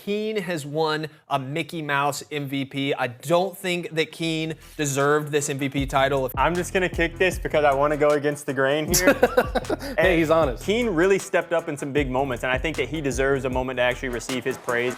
Kiin has won a Mickey Mouse MVP. I don't think that Kiin deserved this MVP title. I'm just gonna kick this because I want to go against the grain here. Hey, he's honest. Kiin really stepped up in some big moments, and I think that he deserves a moment to actually receive his praise.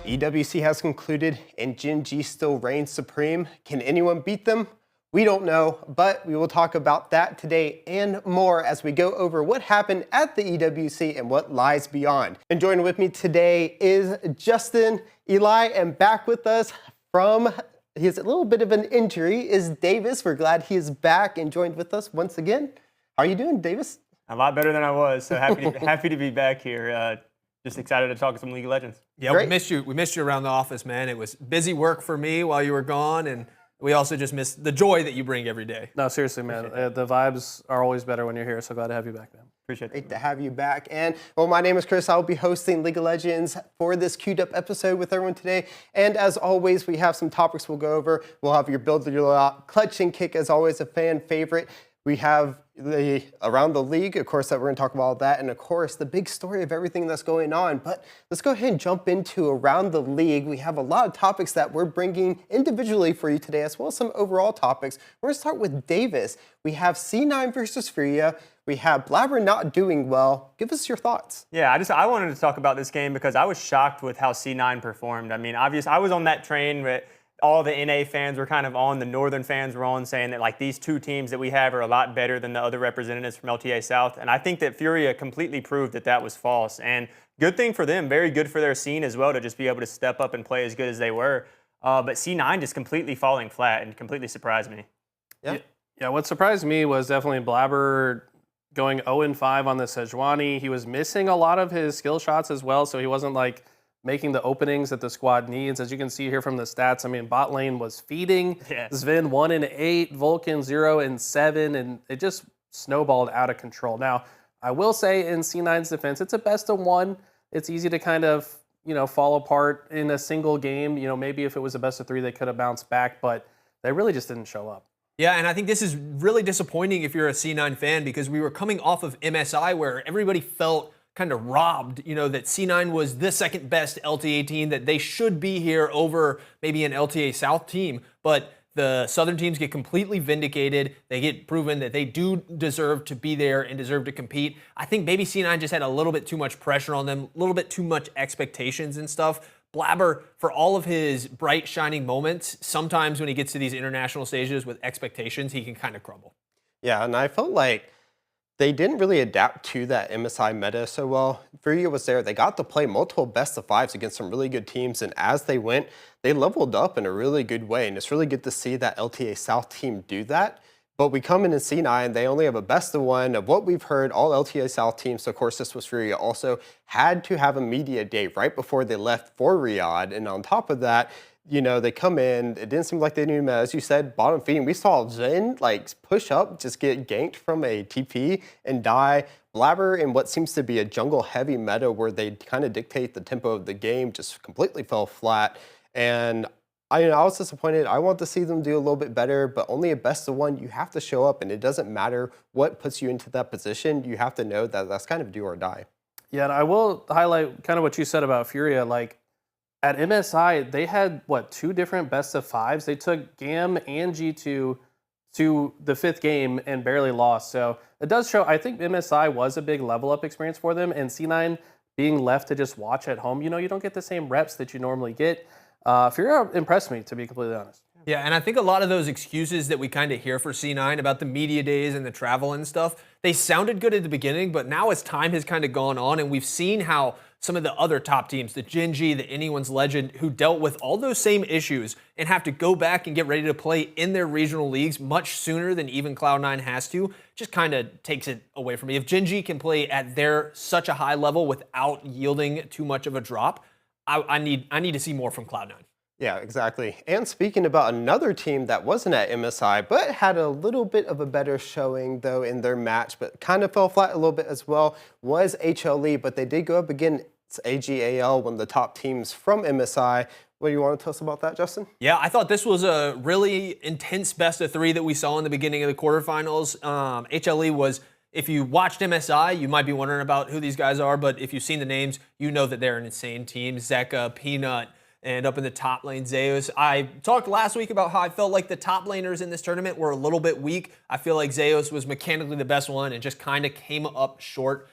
EWC has concluded and Gen.G still reigns supreme. Can anyone beat them? We don't know, but we will talk about that today and more as we go over what happened at the EWC and what lies beyond. And joining with me today is Justin, Eli, and back with us from his little bit of an injury is Davis. We're glad he is back and joined with us once again. How are you doing, Davis? A lot better than I was, so happy to be back here. Just excited to talk some League of Legends. Yeah, Great. we missed you around the office, man. It was busy work for me while you were gone, and we also just missed the joy that you bring every day. No, seriously, man. The vibes are always better when you're here, so glad to have you back, man. Appreciate it. Great to have you back. And well, my name is Chris. I'll be hosting League of Legends for this queued up episode with everyone today. And as always, we have some topics we'll go over. We'll have your build, your loadout, clutch and kick, as always, a fan favorite. We have the around the league, of course, that we're going to talk about all that, and of course, the big story of everything that's going on. But let's go ahead and jump into around the league. We have a lot of topics that we're bringing individually for you today, as well as some overall topics. We're going to start with Davis. We have C9 versus Furia. We have Blabber not doing well. Give us your thoughts. Yeah, I wanted to talk about this game because I was shocked with how C9 performed. I mean, obviously, I was on that train, but all the NA fans were kind of on, the Northern fans were on, saying that like these two teams that we have are a lot better than the other representatives from LTA South. And I think that Furia completely proved that that was false. And good thing for them, very good for their scene as well to just be able to step up and play as good as they were. But C9 just completely falling flat and completely surprised me. Yeah, what surprised me was definitely Blabber going 0-5 on the Sejuani. He was missing a lot of his skill shots as well, so he wasn't like making the openings that the squad needs. As you can see here from the stats, I mean, bot lane was feeding. Yeah. Sven 1-8, Vulcan 0-7, and it just snowballed out of control. Now, I will say in C9's defense, it's a best of one. It's easy to kind of, fall apart in a single game. Maybe if it was a best of three, they could have bounced back, but they really just didn't show up. Yeah, and I think this is really disappointing if you're a C9 fan because we were coming off of MSI where everybody felt kind of robbed, that C9 was the second best LTA team, that they should be here over maybe an LTA South team. But the Southern teams get completely vindicated. They get proven that they do deserve to be there and deserve to compete. I think maybe C9 just had a little bit too much pressure on them, a little bit too much expectations and stuff. Blabber, for all of his bright, shining moments, sometimes when he gets to these international stages with expectations, he can kind of crumble. Yeah, and I felt like they didn't really adapt to that MSI meta so well. Furia was there. They got to play multiple best of fives against some really good teams, and as they went, they leveled up in a really good way, and it's really good to see that LTA South team do that. But we come in C9, they only have a best of one. Of what we've heard, all LTA South teams, so of course this was Furia, also had to have a media day right before they left for Riyadh, and on top of that, they come in, it didn't seem like they knew, as you said, bottom feeding. We saw Zen push up, just get ganked from a TP and die. Blabber in what seems to be a jungle heavy meta where they kind of dictate the tempo of the game just completely fell flat. And I was disappointed. I want to see them do a little bit better, but only a best of one. You have to show up, and it doesn't matter what puts you into that position. You have to know that that's kind of do or die. Yeah, and I will highlight kind of what you said about Furia. At MSI, they had, two different best of fives? They took GAM and G2 to the fifth game and barely lost. So it does show, I think MSI was a big level up experience for them, and C9 being left to just watch at home, you don't get the same reps that you normally get. Furia impressed me, to be completely honest. Yeah, and I think a lot of those excuses that we kind of hear for C9 about the media days and the travel and stuff, they sounded good at the beginning, but now as time has kind of gone on and we've seen how some of the other top teams, the Gen.G, the anyoneslegend, who dealt with all those same issues and have to go back and get ready to play in their regional leagues much sooner than even Cloud9 has to, just kind of takes it away from me. If Gen.G can play at their such a high level without yielding too much of a drop, I need to see more from Cloud9. Yeah, exactly. And speaking about another team that wasn't at MSI, but had a little bit of a better showing, though, in their match, but kind of fell flat a little bit as well, was HLE, but they did go up against AGAL, one of the top teams from MSI. What do you want to tell us about that, Justin? Yeah, I thought this was a really intense best of three that we saw in the beginning of the quarterfinals. HLE was if you watched MSI, you might be wondering about who these guys are, but if you've seen the names, you know that they're an insane team. Zeka, Peanut, and up in the top lane, Zeus. I talked last week about how I felt like the top laners in this tournament were a little bit weak. I feel like Zeus was mechanically the best one and just kind of came up short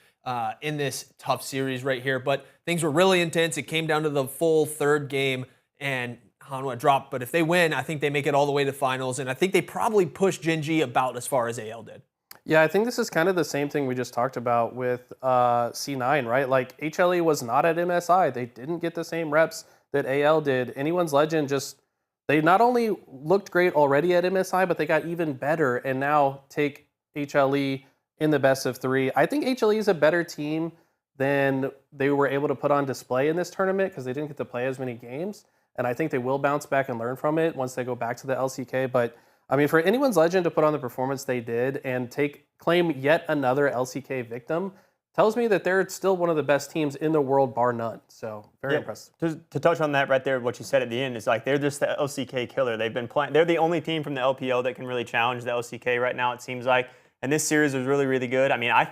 in this tough series right here. But things were really intense. It came down to the full third game, and Hanwha dropped. But if they win, I think they make it all the way to finals, and I think they probably push Gen.G about as far as AL did. Yeah, I think this is kind of the same thing we just talked about with C9, right? Like, HLE was not at MSI. They didn't get the same reps that AL did. Anyone's Legend they not only looked great already at MSI, but they got even better and now take HLE in the best of 3. I think HLE is a better team than they were able to put on display in this tournament because they didn't get to play as many games. And I think they will bounce back and learn from it once they go back to the LCK. But I mean, for Anyone's Legend to put on the performance they did and claim yet another LCK victim tells me that they're still one of the best teams in the world, bar none. So very impressive. To touch on that right there, what you said at the end is like they're just the LCK killer. They've been playing. They're the only team from the LPL that can really challenge the LCK right now, it seems like. And this series was really, really good. I mean, I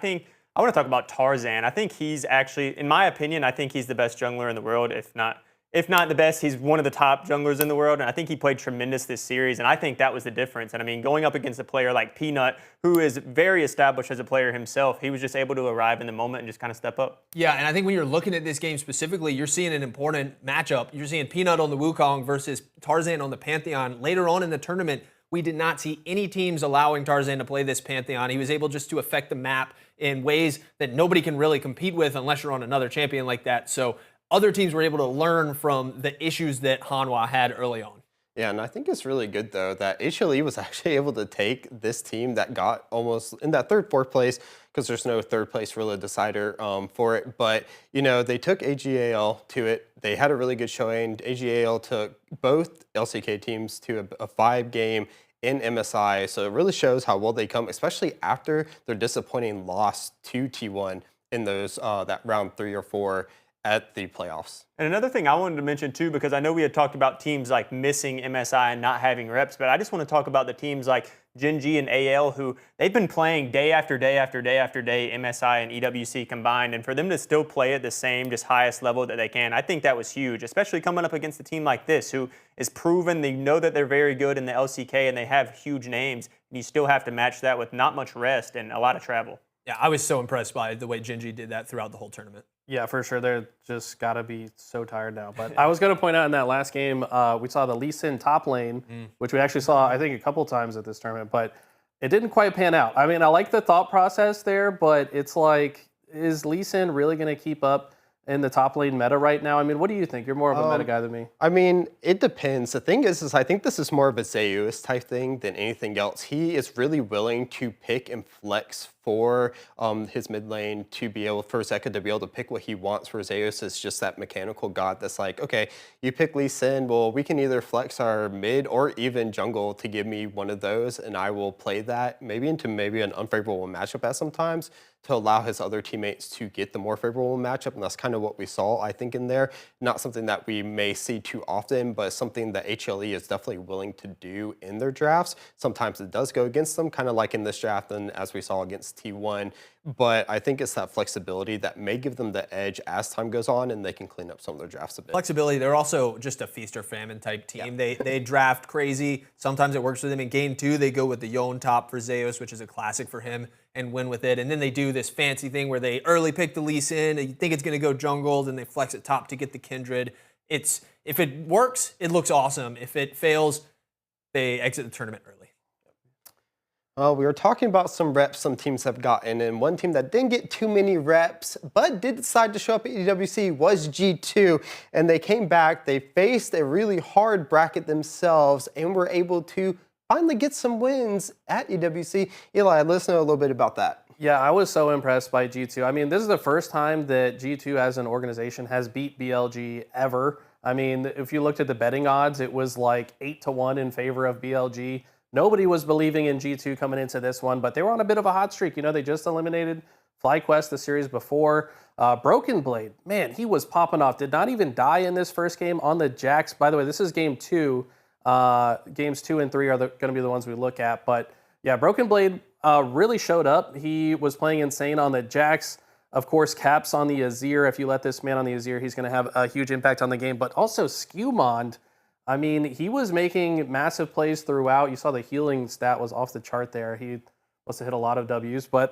want to talk about Tarzan. I think he's actually, in my opinion, I think he's the best jungler in the world, if not the best, he's one of the top junglers in the world, and I think he played tremendous this series, and I think that was the difference. And I mean, going up against a player like Peanut, who is very established as a player himself, he was just able to arrive in the moment and just kind of step up. Yeah, and I think when you're looking at this game specifically, you're seeing an important matchup. You're seeing Peanut on the Wukong versus Tarzan on the Pantheon. Later on in the tournament, we did not see any teams allowing Tarzan to play this Pantheon. He was able just to affect the map in ways that nobody can really compete with unless you're on another champion like that. So other teams were able to learn from the issues that Hanwha had early on. Yeah, and I think it's really good, though, that HLE was actually able to take this team that got almost in that third, fourth place, because there's no third place really decider for it. But, you know, they took AGAL to it. They had a really good showing. AGAL took both LCK teams to a 5-game in MSI. So it really shows how well they come, especially after their disappointing loss to T1 in those that round 3 or 4 at the playoffs. And another thing I wanted to mention too, because I know we had talked about teams like missing MSI and not having reps, but I just want to talk about the teams like Gen.G and AL, who they've been playing day after day after day after day, MSI and EWC combined, and for them to still play at the same, just highest level that they can, I think that was huge, especially coming up against a team like this, who is proven, they know that they're very good in the LCK and they have huge names, and you still have to match that with not much rest and a lot of travel. Yeah, I was so impressed by the way Gen.G did that throughout the whole tournament. Yeah, for sure. They're just got to be so tired now. But I was going to point out in that last game, we saw the Lee Sin top lane, which we actually saw, I think, a couple times at this tournament, but it didn't quite pan out. I mean, I like the thought process there, but it's like, is Lee Sin really going to keep up in the top lane meta right now? I mean, what do you think? You're more of a meta guy than me. I mean, it depends. The thing is I think this is more of a Zeus type thing than anything else. He is really willing to pick and flex for his mid lane to be able, for Zeka to be able to pick what he wants, for Zeus is just that mechanical god that's like, okay, you pick Lee Sin, well, we can either flex our mid or even jungle to give me one of those, and I will play that maybe into an unfavorable matchup at sometimes to allow his other teammates to get the more favorable matchup, and that's kind of what we saw, I think, in there. Not something that we may see too often, but something that HLE is definitely willing to do in their drafts. Sometimes it does go against them, kind of like in this draft and as we saw against T1, but I think it's that flexibility that may give them the edge as time goes on and they can clean up some of their drafts a bit. Flexibility, they're also just a feast or famine type team. Yeah. They draft crazy. Sometimes it works for them. In game 2, they go with the Yon top for Zeus, which is a classic for him, and win with it. And then they do this fancy thing where they early pick the Lee Sin, and you think it's going to go jungle, then they flex it top to get the Kindred. If it works, it looks awesome. If it fails, they exit the tournament early. We were talking about some reps some teams have gotten, and one team that didn't get too many reps but did decide to show up at EWC was G2, and they came back, they faced a really hard bracket themselves, and were able to finally get some wins at EWC. Eli, let us know a little bit about that. Yeah, I was so impressed by G2. I mean, this is the first time that G2 as an organization has beat BLG ever. I mean, if you looked at the betting odds, it was like 8-1 in favor of BLG. Nobody was believing in G2 coming into this one, but they were on a bit of a hot streak. You know, they just eliminated FlyQuest the series before. Broken Blade, man, he was popping off. Did not even die in this first game on the Jax. By the way, this is game 2. Games 2 and 3 are going to be the ones we look at. But yeah, Broken Blade, really showed up. He was playing insane on the Jax. Of course, Caps on the Azir. If you let this man on the Azir, he's going to have a huge impact on the game. But also Skewmond, I mean, he was making massive plays throughout. You saw the healing stat was off the chart there. He must have hit a lot of W's, but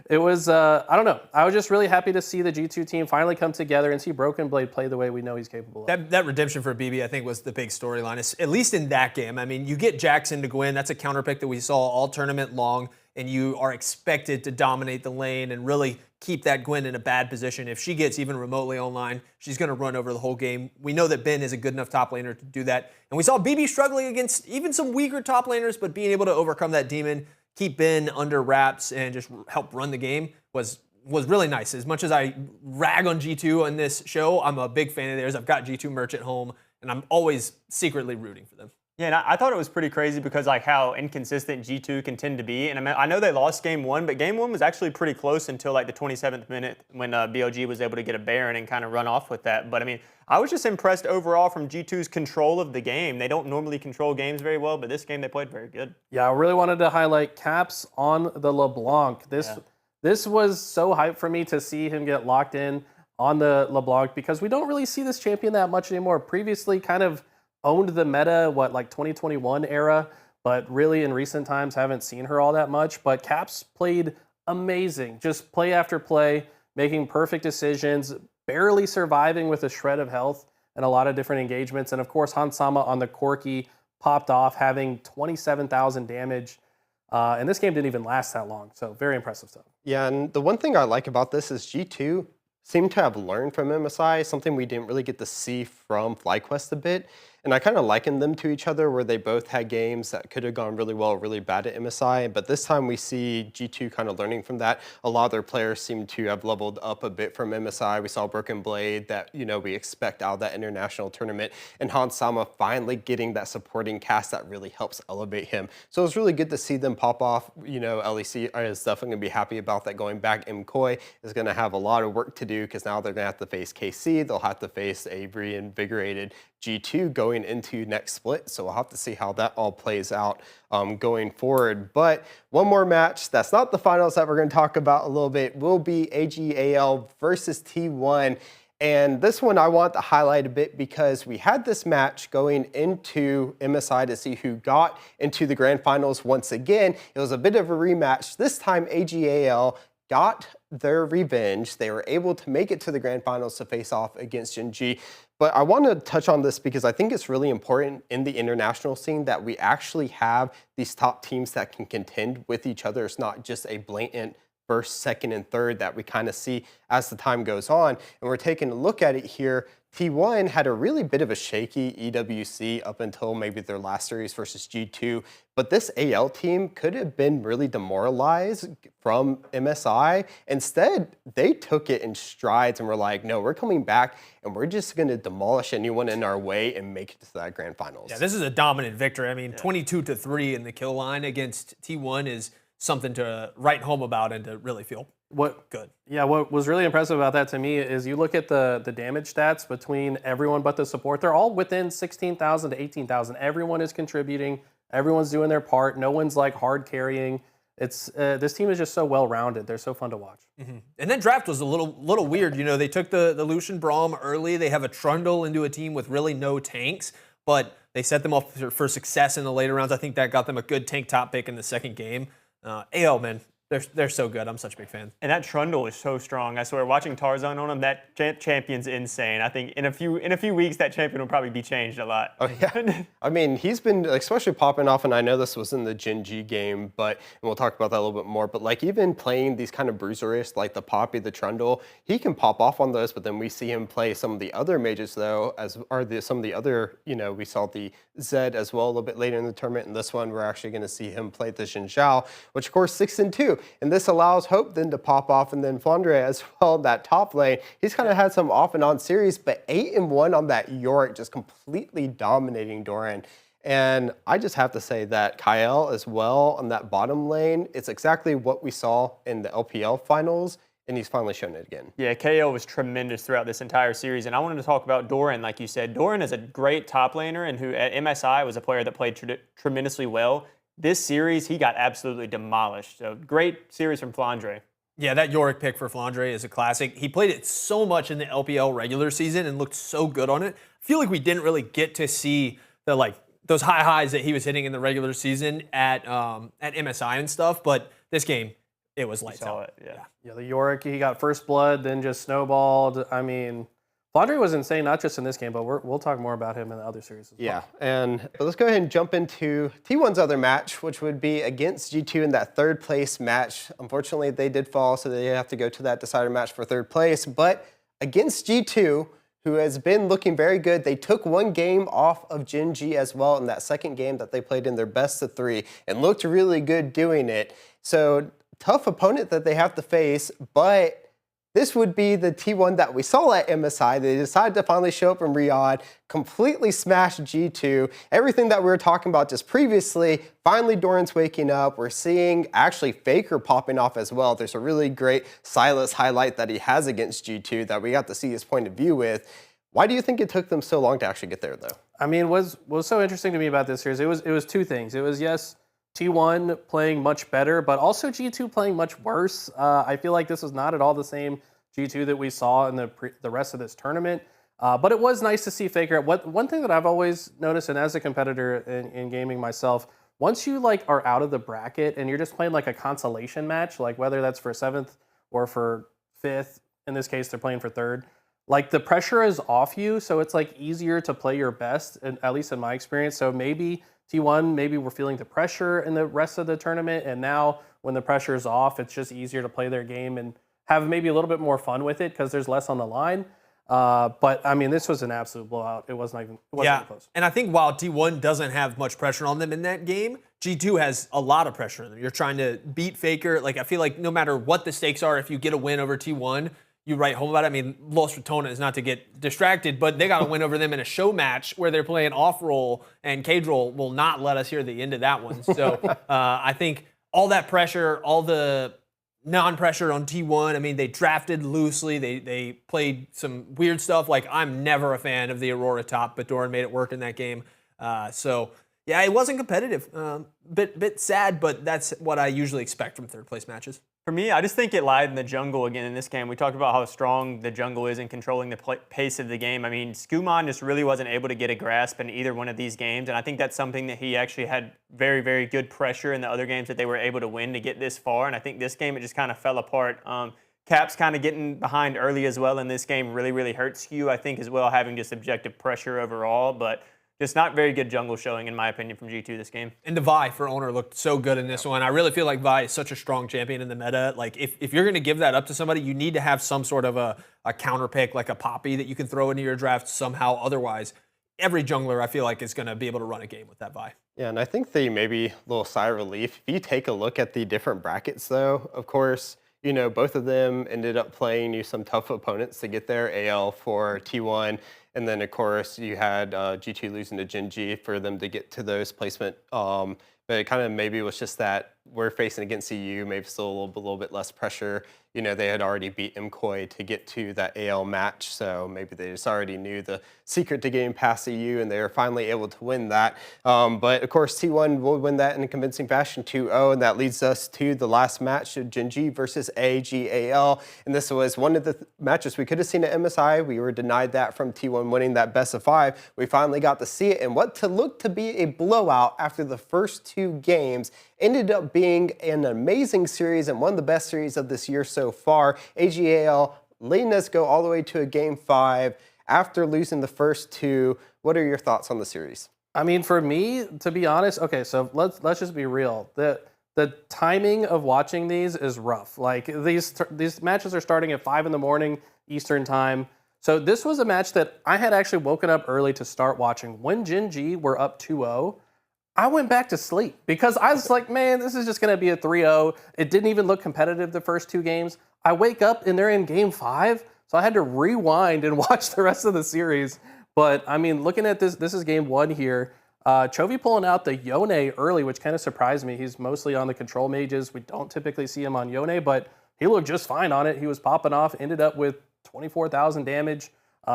it was, I don't know. I was just really happy to see the G2 team finally come together and see Broken Blade play the way we know he's capable of. That redemption for BB, I think, was the big storyline, at least in that game. I mean, you get Jackson to Gwyn. That's a counter pick that we saw all tournament long, and you are expected to dominate the lane and really keep that Gwyn in a bad position. If she gets even remotely online, she's going to run over the whole game. We know that Ben is a good enough top laner to do that. And we saw BB struggling against even some weaker top laners, but being able to overcome that demon, keep Ben under wraps, and just help run the game was really nice. As much as I rag on G2 on this show, I'm a big fan of theirs. I've got G2 merch at home, and I'm always secretly rooting for them. Yeah, and I thought it was pretty crazy because like how inconsistent G2 can tend to be. And I know they lost game 1, but game 1 was actually pretty close until like the 27th minute when BLG was able to get a Baron and kind of run off with that. But I mean, I was just impressed overall from G2's control of the game. They don't normally control games very well, but this game they played very good. Yeah, I really wanted to highlight Caps on the LeBlanc. This was so hype for me to see him get locked in on the LeBlanc because we don't really see this champion that much anymore. Previously kind of owned the meta, like 2021 era, but really in recent times haven't seen her all that much. But Caps played amazing, just play after play, making perfect decisions, barely surviving with a shred of health and a lot of different engagements. And of course, Hansama on the Corki popped off, having 27,000 damage. And this game didn't even last that long, so very impressive stuff. Yeah, and the one thing I like about this is G2 seemed to have learned from MSI, something we didn't really get to see from FlyQuest a bit. And I kind of likened them to each other where they both had games that could have gone really well, really bad at MSI. But this time we see G2 kind of learning from that. A lot of their players seem to have leveled up a bit from MSI. We saw Broken Blade that, we expect out of that international tournament. And Hansama finally getting that supporting cast that really helps elevate him. So it was really good to see them pop off. LEC is definitely going to be happy about that going back. MKOI is going to have a lot of work to do because now they're going to have to face KC. They'll have to face a reinvigorated G2 going into next split, so we'll have to see how that all plays out going forward. But one more match that's not the finals that we're going to talk about a little bit will be AGAL versus T1. And this one I want to highlight a bit because we had this match going into MSI to see who got into the grand finals once again. It was a bit of a rematch. This time AGAL got their revenge. They were able to make it to the grand finals to face off against GenG. But I want to touch on this because I think it's really important in the international scene that we actually have these top teams that can contend with each other. It's not just a blatant first, second, and third that we kind of see as the time goes on. And we're taking a look at it here. T1 had a really bit of a shaky EWC up until maybe their last series versus G2. But this AL team could have been really demoralized from MSI. Instead, they took it in strides and were like, no, we're coming back and we're just going to demolish anyone in our way and make it to that grand finals. Yeah, this is a dominant victory. I mean, 22-3 in the kill line against T1 is something to write home about and to really feel good. Yeah, what was really impressive about that to me is you look at the damage stats between everyone but the support. They're all within 16,000 to 18,000. Everyone is contributing. Everyone's doing their part. No one's like hard carrying. It's this team is just so well-rounded. They're so fun to watch. Mm-hmm. And then draft was a little weird. They took the Lucian Braum early. They have a Trundle into a team with really no tanks, but they set them up for success in the later rounds. I think that got them a good tank top pick in the second game. AL, man, they're so good. I'm such a big fan. And that Trundle is so strong. I swear, watching Tarzan on him, that champion's insane. I think in a few weeks, that champion will probably be changed a lot. Oh, yeah. I mean, he's been especially popping off, and I know this was in the Gen.G game, and we'll talk about that a little bit more, but like even playing these kind of bruiserists like the Poppy, the Trundle, he can pop off on those, but then we see him play some of the other mages though, some of the other, we saw the Zed as well a little bit later in the tournament, and this one we're actually going to see him play the Xin, which of course 6-2. And this allows Hope then to pop off, and then Flandre as well, that top lane. He's kind of had some off and on series, but 8-1 on that Yorick, just completely dominating Doran. And I just have to say that Kyle as well on that bottom lane, it's exactly what we saw in the LPL finals, and he's finally shown it again. Yeah, KO was tremendous throughout this entire series, and I wanted to talk about Doran, like you said. Doran is a great top laner, and who at MSI was a player that played tremendously well. this series, he got absolutely demolished. So great series from Flandre. Yeah, that Yorick pick for Flandre is a classic. He played it so much in the LPL regular season and looked so good on it. I feel like we didn't really get to see those high highs that he was hitting in the regular season at MSI and stuff, but this game, it was lights out. Yeah, the Yorick, he got first blood, then just snowballed. I mean, Flandre was insane, not just in this game, but we'll talk more about him in the other series as well. Yeah, and let's go ahead and jump into T1's other match, which would be against G2 in that third place match. Unfortunately, they did fall, so they have to go to that decider match for third place. But against G2, who has been looking very good, they took one game off of GenG as well in that second game that they played in their best of 3 and looked really good doing it. So tough opponent that they have to face, but this would be the T1 that we saw at MSI. They decided to finally show up in Riyadh, completely smash G2. Everything that we were talking about just previously, finally Doran's waking up. We're seeing actually Faker popping off as well. There's a really great Silas highlight that he has against G2 that we got to see his point of view with. Why do you think it took them so long to actually get there, though? I mean, what was so interesting to me about this series, it was two things. It was, yes, T1 playing much better, but also G2 playing much worse. I feel like this was not at all the same G2 that we saw in the rest of this tournament. But it was nice to see Faker. One thing that I've always noticed, and as a competitor in gaming myself, once you are out of the bracket and you're just playing a consolation match, whether that's for 7th or for 5th, in this case they're playing for 3rd, the pressure is off you, so it's easier to play your best, at least in my experience. So maybe T1, maybe we're feeling the pressure in the rest of the tournament, and now when the pressure is off, it's just easier to play their game and have maybe a little bit more fun with it because there's less on the line. But I mean, this was an absolute blowout. It wasn't even close. And I think while T1 doesn't have much pressure on them in that game, G2 has a lot of pressure on them. You're trying to beat Faker. I feel like no matter what the stakes are, if you get a win over T1, you write home about it. I mean, Los Ratona is not to get distracted, but they got to win over them in a show match where they're playing off-roll, and K-Roll will not let us hear the end of that one. So I think all that pressure, all the non-pressure on T1, I mean, they drafted loosely. They played some weird stuff. I'm never a fan of the Aurora top, but Doran made it work in that game. So, yeah, it wasn't competitive. Bit sad, but that's what I usually expect from third-place matches. For me, I just think it lied in the jungle again in this game. We talked about how strong the jungle is in controlling the pace of the game. I mean, Skuman just really wasn't able to get a grasp in either one of these games, and I think that's something that he actually had very, very good pressure in the other games that they were able to win to get this far, and I think this game it just kind of fell apart. Caps kind of getting behind early as well in this game really, really hurts you, I think, as well, having just objective pressure overall, but just not very good jungle showing, in my opinion, from G2 this game. And the Vi for Owner looked so good in this one. I really feel like Vi is such a strong champion in the meta. If you're going to give that up to somebody, you need to have some sort of a counter pick, like a Poppy that you can throw into your draft somehow. Otherwise, every jungler, I feel like, is going to be able to run a game with that Vi. Yeah, and I think the maybe little sigh of relief, if you take a look at the different brackets, though, of course, both of them ended up playing some tough opponents to get there. AL for T1, and then, of course, you had G2 losing to Gen.G for them to get to those placement. But it kind of maybe was just that we're facing against EU, maybe still a little bit less pressure. They had already beat MKOI to get to that AL match, so maybe they just already knew the secret to getting past EU, and they were finally able to win that. But, of course, T1 will win that in a convincing fashion, 2-0, and that leads us to the last match of GenG versus AGAL. And this was one of the matches we could have seen at MSI. We were denied that from T1 winning that best of 5. We finally got to see it, and what to look to be a blowout after the first 2 games ended up being an amazing series and one of the best series of this year so far. AGAL letting us go all the way to a Game 5 after losing the first 2. What are your thoughts on the series? I mean, for me, to be honest, okay, so let's just be real. The timing of watching these is rough. These matches are starting at 5 in the morning Eastern time. So this was a match that I had actually woken up early to start watching. When Gen.G were up 2-0, I went back to sleep because I was like, man, this is just going to be a 3-0. It didn't even look competitive the first 2 games. I wake up and they're in Game 5, so I had to rewind and watch the rest of the series. But, I mean, looking at this is Game 1 here. Chovy pulling out the Yone early, which kind of surprised me. He's mostly on the control mages. We don't typically see him on Yone, but he looked just fine on it. He was popping off, ended up with 24,000 damage,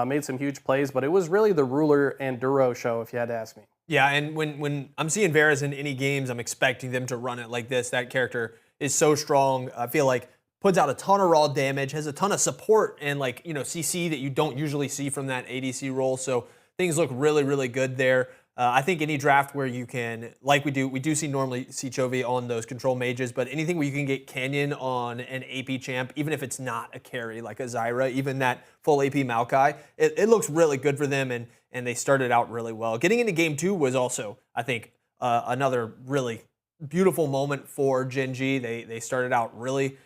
made some huge plays, but it was really the Ruler and Duro show, if you had to ask me. Yeah, and when I'm seeing Varus in any games, I'm expecting them to run it like this. That character is so strong. I feel like puts out a ton of raw damage, has a ton of support and CC that you don't usually see from that ADC role. So things look really, really good there. I think any draft where you can, like we do normally see Chovy on those control mages, but anything where you can get Canyon on an AP champ, even if it's not a carry like a Zyra, even that full AP Maokai, it looks really good for them, and they started out really well. Getting into game 2 was also, I think, another really beautiful moment for Gen.G. They started out really,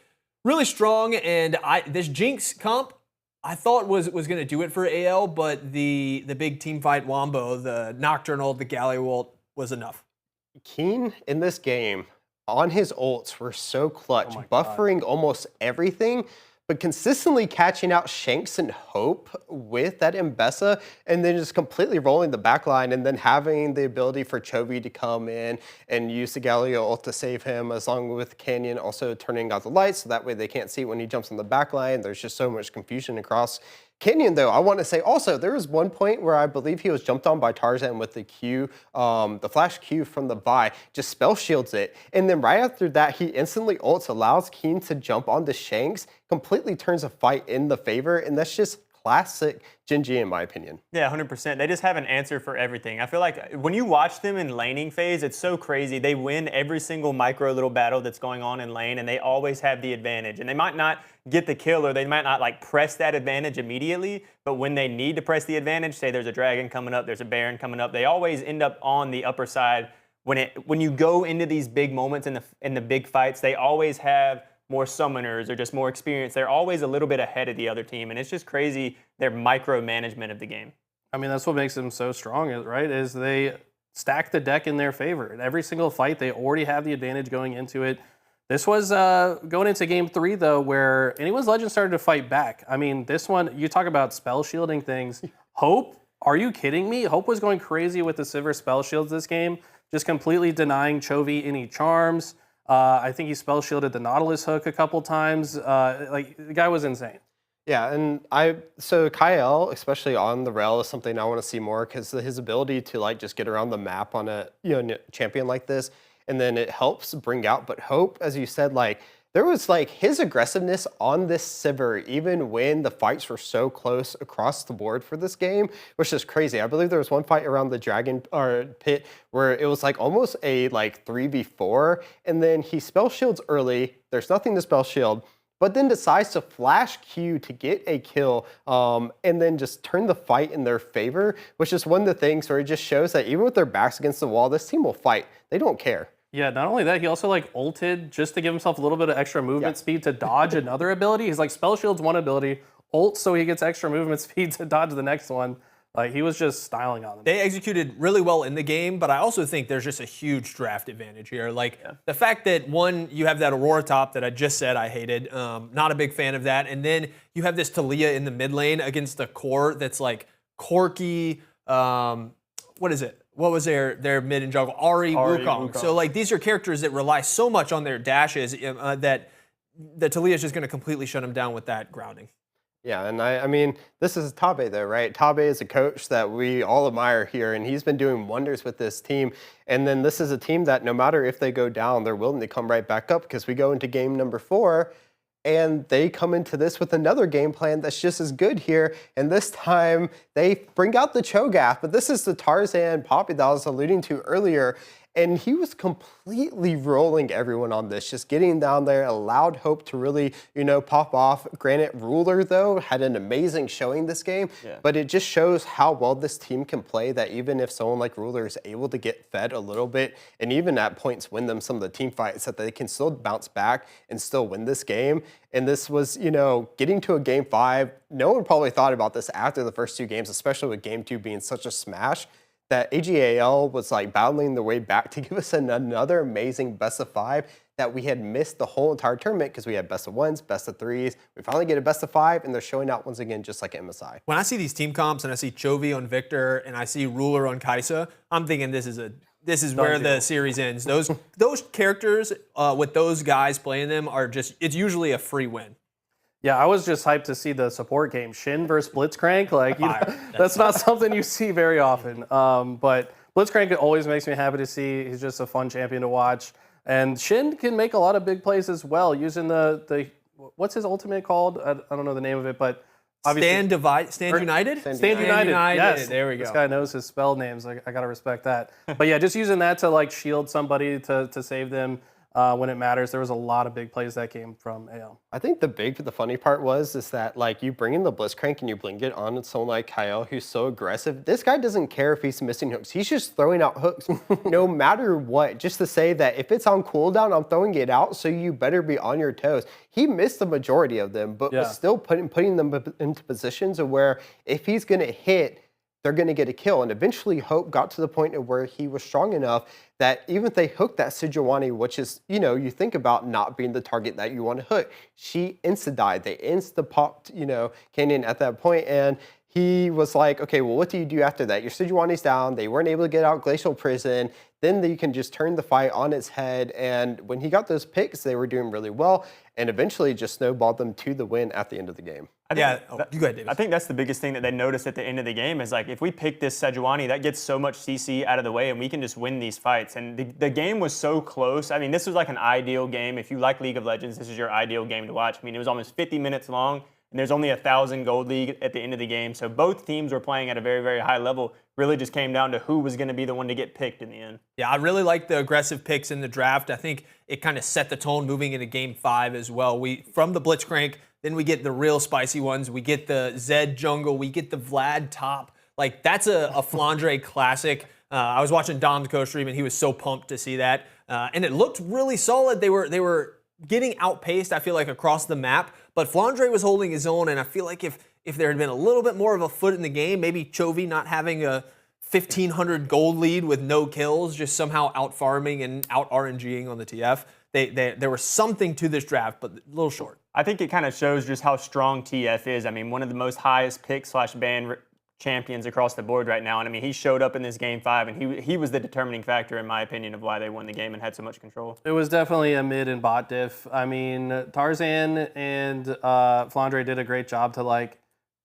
really strong, and this Jinx comp, I thought was going to do it for AL, but the big team fight Wombo, the Nocturnal, the Galliwalt was enough. Kiin in this game, on his ults, were so clutch, buffering almost everything, but consistently catching out Shanks and Hope with that Mbessa, and then just completely rolling the backline, and then having the ability for Chovy to come in and use the Galio ult to save him, as long with Canyon also turning out the lights, so that way they can't see when he jumps on the backline. There's just so much confusion across Canyon, though. I want to say also, there was one point where I believe he was jumped on by Tarzan with the Q, the flash Q from the Vi, just spell shields it. And then right after that, he instantly ults, allows Kiin to jump onto Shanks, completely turns a fight in the favor. And that's just classic Gen.G in my opinion. Yeah, 100%. They just have an answer for everything. I feel like when you watch them in laning phase, it's so crazy. They win every single micro little battle that's going on in lane, and they always have the advantage. And they might not get the kill, or they might not like press that advantage immediately, but when they need to press the advantage, say there's a dragon coming up, there's a baron coming up, they always end up on the upper side. When you go into these big moments in the big fights, they always have more summoners or just more experience. They're always a little bit ahead of the other team, and it's just crazy their micromanagement of the game. I mean, that's what makes them so strong, right? Is they stack the deck in their favor. In every single fight, they already have the advantage going into it. This was going into game 3, though, where anyone's legend started to fight back. I mean, this one, you talk about spell shielding things. Hope, are you kidding me? Hope was going crazy with the Sivir spell shields this game, just completely denying Chovy any charms. I think he spell shielded the Nautilus hook a couple times. The guy was insane. Yeah, and so Kyle, especially on the rail, is something I want to see more, because his ability to just get around the map on a champion like this, and then it helps bring out. But Hope, as you said, there was his aggressiveness on this Sivir, even when the fights were so close across the board for this game, which is crazy. I believe there was one fight around the dragon pit where it was almost a 3v4, and then he spell shields early. There's nothing to spell shield, but then decides to flash Q to get a kill, and then just turn the fight in their favor, which is one of the things where it just shows that even with their backs against the wall, this team will fight. They don't care. Yeah, not only that, he also ulted just to give himself a little bit of extra movement speed to dodge another ability. He's spell shields one ability, ult so he gets extra movement speed to dodge the next one. He was just styling on them. They executed really well in the game, but I also think there's just a huge draft advantage here. The fact that, one, you have that Aurora top that I just said I hated, not a big fan of that, and then you have this Talia in the mid lane against the core that's Corki, what is it? What was their mid and jungle? Ahri, Wukong. So these are characters that rely so much on their dashes that Talia is just going to completely shut them down with that grounding. Yeah, and I mean, this is Tabe though, right? Tabe is a coach that we all admire here, and he's been doing wonders with this team. And then this is a team that no matter if they go down, they're willing to come right back up, because we go into game number 4, and they come into this with another game plan that's just as good here. And this time they bring out the Cho'Gath, but this is the Tarzan Poppy that I was alluding to earlier. And he was completely rolling everyone on this, just getting down there, allowed Hope to really, pop off. Granted, Ruler, though, had an amazing showing this game, but it just shows how well this team can play, that even if someone like Ruler is able to get fed a little bit, and even at points win them some of the team fights, that they can still bounce back and still win this game. And this was, getting to a game 5. No one probably thought about this after the first 2 games, especially with game 2 being such a smash, that AGAL was battling their way back to give us another amazing best of 5 that we had missed the whole entire tournament, because we had best of 1s, best of 3s. We finally get a best of 5, and they're showing out once again just like MSI. When I see these team comps and I see Chovy on Victor and I see Ruler on Kaisa, I'm thinking this is where the series ends. Those characters with those guys playing them are it's usually a free win. Yeah, I was just hyped to see the support game, Shin versus Blitzcrank. That's not something you see very often. But Blitzcrank always makes me happy to see. He's just a fun champion to watch. And Shin can make a lot of big plays as well using the what's his ultimate called? I don't know the name of it, but Stand United? Stand United. Yes. There we go. This guy knows his spell names. I got to respect that. But yeah, just using that to like shield somebody to save them when it matters. There was a lot of big plays that came from AGAL. I think the funny part is that like you bring in the Blitzcrank and you blink it on someone like Kyle who's so aggressive. This guy doesn't care if he's missing hooks. He's just throwing out hooks no matter what, just to say that if it's on cooldown, I'm throwing it out, so you better be on your toes. He missed the majority of them, but was still putting them into positions of where if he's going to hit, they're going to get a kill. And eventually Hope got to the point of where he was strong enough that even if they hooked that Sejuani, which is, you think about not being the target that you want to hook, she insta-died. They insta-popped, Kiin at that point. And he was like, okay, well, what do you do after that? Your Sejuani's down. They weren't able to get out Glacial Prison. Then you can just turn the fight on its head. And when he got those picks, they were doing really well and eventually just snowballed them to the win at the end of the game. You go ahead, Davis. I think that's the biggest thing that they noticed at the end of the game is like if we pick this Sejuani, that gets so much CC out of the way and we can just win these fights. And the game was so close. I mean, this was like an ideal game. If you like League of Legends, this is your ideal game to watch. I mean, it was almost 50 minutes long and there's only 1,000 gold league at the end of the game. So both teams were playing at a very, very high level. Really just came down to who was going to be the one to get picked in the end. Yeah, I really like the aggressive picks in the draft. I think it kind of set the tone moving into Game 5 as well. From the Blitzcrank, then we get the real spicy ones. We get the Zed jungle. We get the Vlad top. Like, that's a Flandre classic. I was watching Dom's co-stream, and he was so pumped to see that. And it looked really solid. They were getting outpaced, I feel like, across the map. But Flandre was holding his own, and I feel like if there had been a little bit more of a foot in the game, maybe Chovy not having a 1,500 gold lead with no kills, just somehow out-farming and out-RNGing on the TF, there was something to this draft, but a little short. I think it kind of shows just how strong TF is. I mean, one of the most highest pick/ban champions across the board right now. And I mean, he showed up in this Game 5, and he was the determining factor, in my opinion, of why they won the game and had so much control. It was definitely a mid and bot diff. I mean, Tarzan and Flandre did a great job to like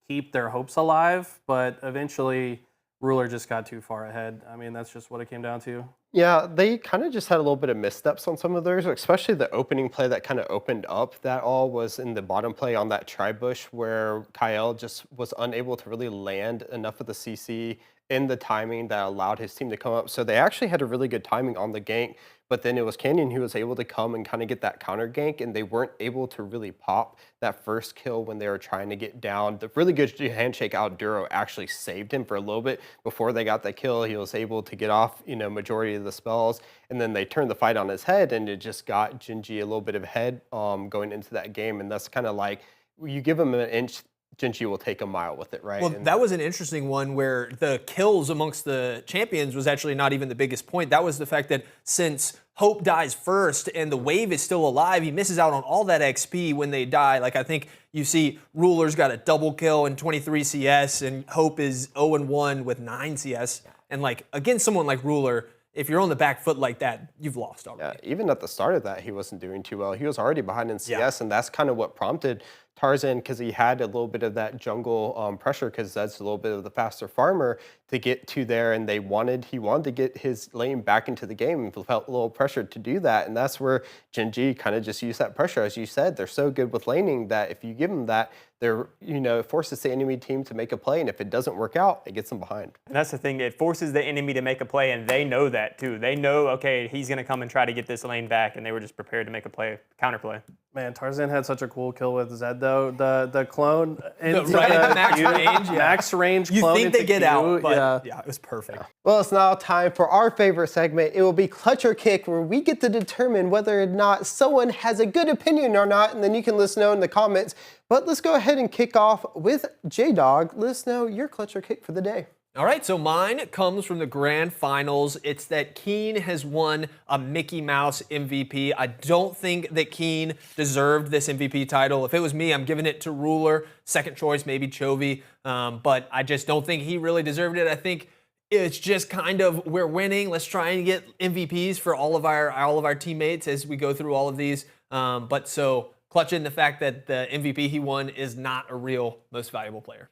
keep their hopes alive, but eventually Ruler just got too far ahead. I mean, that's just what it came down to. Yeah, they kind of just had a little bit of missteps on some of theirs, especially the opening play that kind of opened up. That all was in the bottom play on that tri-bush where Kyle just was unable to really land enough of the CC in the timing that allowed his team to come up. So they actually had a really good timing on the gank, but then it was Canyon who was able to come and kind of get that counter gank, and they weren't able to really pop that first kill when they were trying to get down. The really good handshake out Duro actually saved him for a little bit before they got that kill. He was able to get off, majority of the spells, and then they turned the fight on his head, and it just got GenG a little bit of ahead going into that game. And that's kind of like, you give him an inch, GenG will take a mile with it, right? Well, that was an interesting one where the kills amongst the champions was actually not even the biggest point. That was the fact that since Hope dies first and the wave is still alive, he misses out on all that XP when they die. Like, I think you see Ruler's got a double kill and 23 CS, and Hope is 0-1 with 9 CS. And like, against someone like Ruler, if you're on the back foot like that, you've lost already. Yeah, even at the start of that, he wasn't doing too well. He was already behind in CS, and that's kind of what prompted Tarzan, because he had a little bit of that jungle pressure, because that's a little bit of the faster farmer to get to there, and he wanted to get his lane back into the game and felt a little pressure to do that. And that's where Gen.G kind of just used that pressure. As you said, they're so good with laning that if you give them that, they're, it forces the enemy team to make a play, and if it doesn't work out, it gets them behind. And that's the thing, it forces the enemy to make a play, and they know that too. They know, okay, he's going to come and try to get this lane back, and they were just prepared to make a play, counter play. Man, Tarzan had such a cool kill with Zed though. The clone into max range, max range. You clone think they into get Q, out, but yeah, it was perfect. Yeah. Well, it's now time for our favorite segment. It will be Clutch or Kick, where we get to determine whether or not someone has a good opinion or not, and then you can let us know in the comments. But let's go ahead and kick off with J-Dog. Let us know your Clutch or Kick for the day. All right, so mine comes from the grand finals. It's that Kiin has won a Mickey Mouse MVP. I don't think that Kiin deserved this MVP title. If it was me, I'm giving it to Ruler. Second choice, maybe Chovy. But I just don't think he really deserved it. I think it's just kind of, we're winning. Let's try and get MVPs for all of our teammates as we go through all of these. But so clutch in the fact that the MVP he won is not a real most valuable player.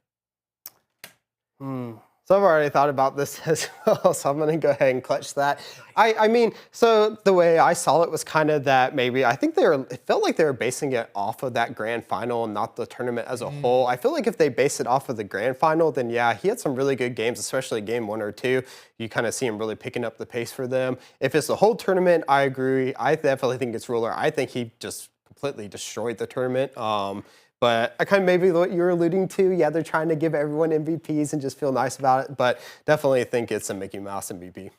So I've already thought about this as well, so I'm going to go ahead and clutch that. I mean, so the way I saw it was kind of that maybe, I think it felt like they were basing it off of that grand final and not the tournament as a whole. I feel like if they base it off of the grand final, then yeah, he had some really good games, especially game 1 or 2. You kind of see him really picking up the pace for them. If it's the whole tournament, I agree. I definitely think it's Ruler. I think he just completely destroyed the tournament. But I kind of maybe what you're alluding to, yeah, they're trying to give everyone MVPs and just feel nice about it, but definitely think it's a Mickey Mouse MVP.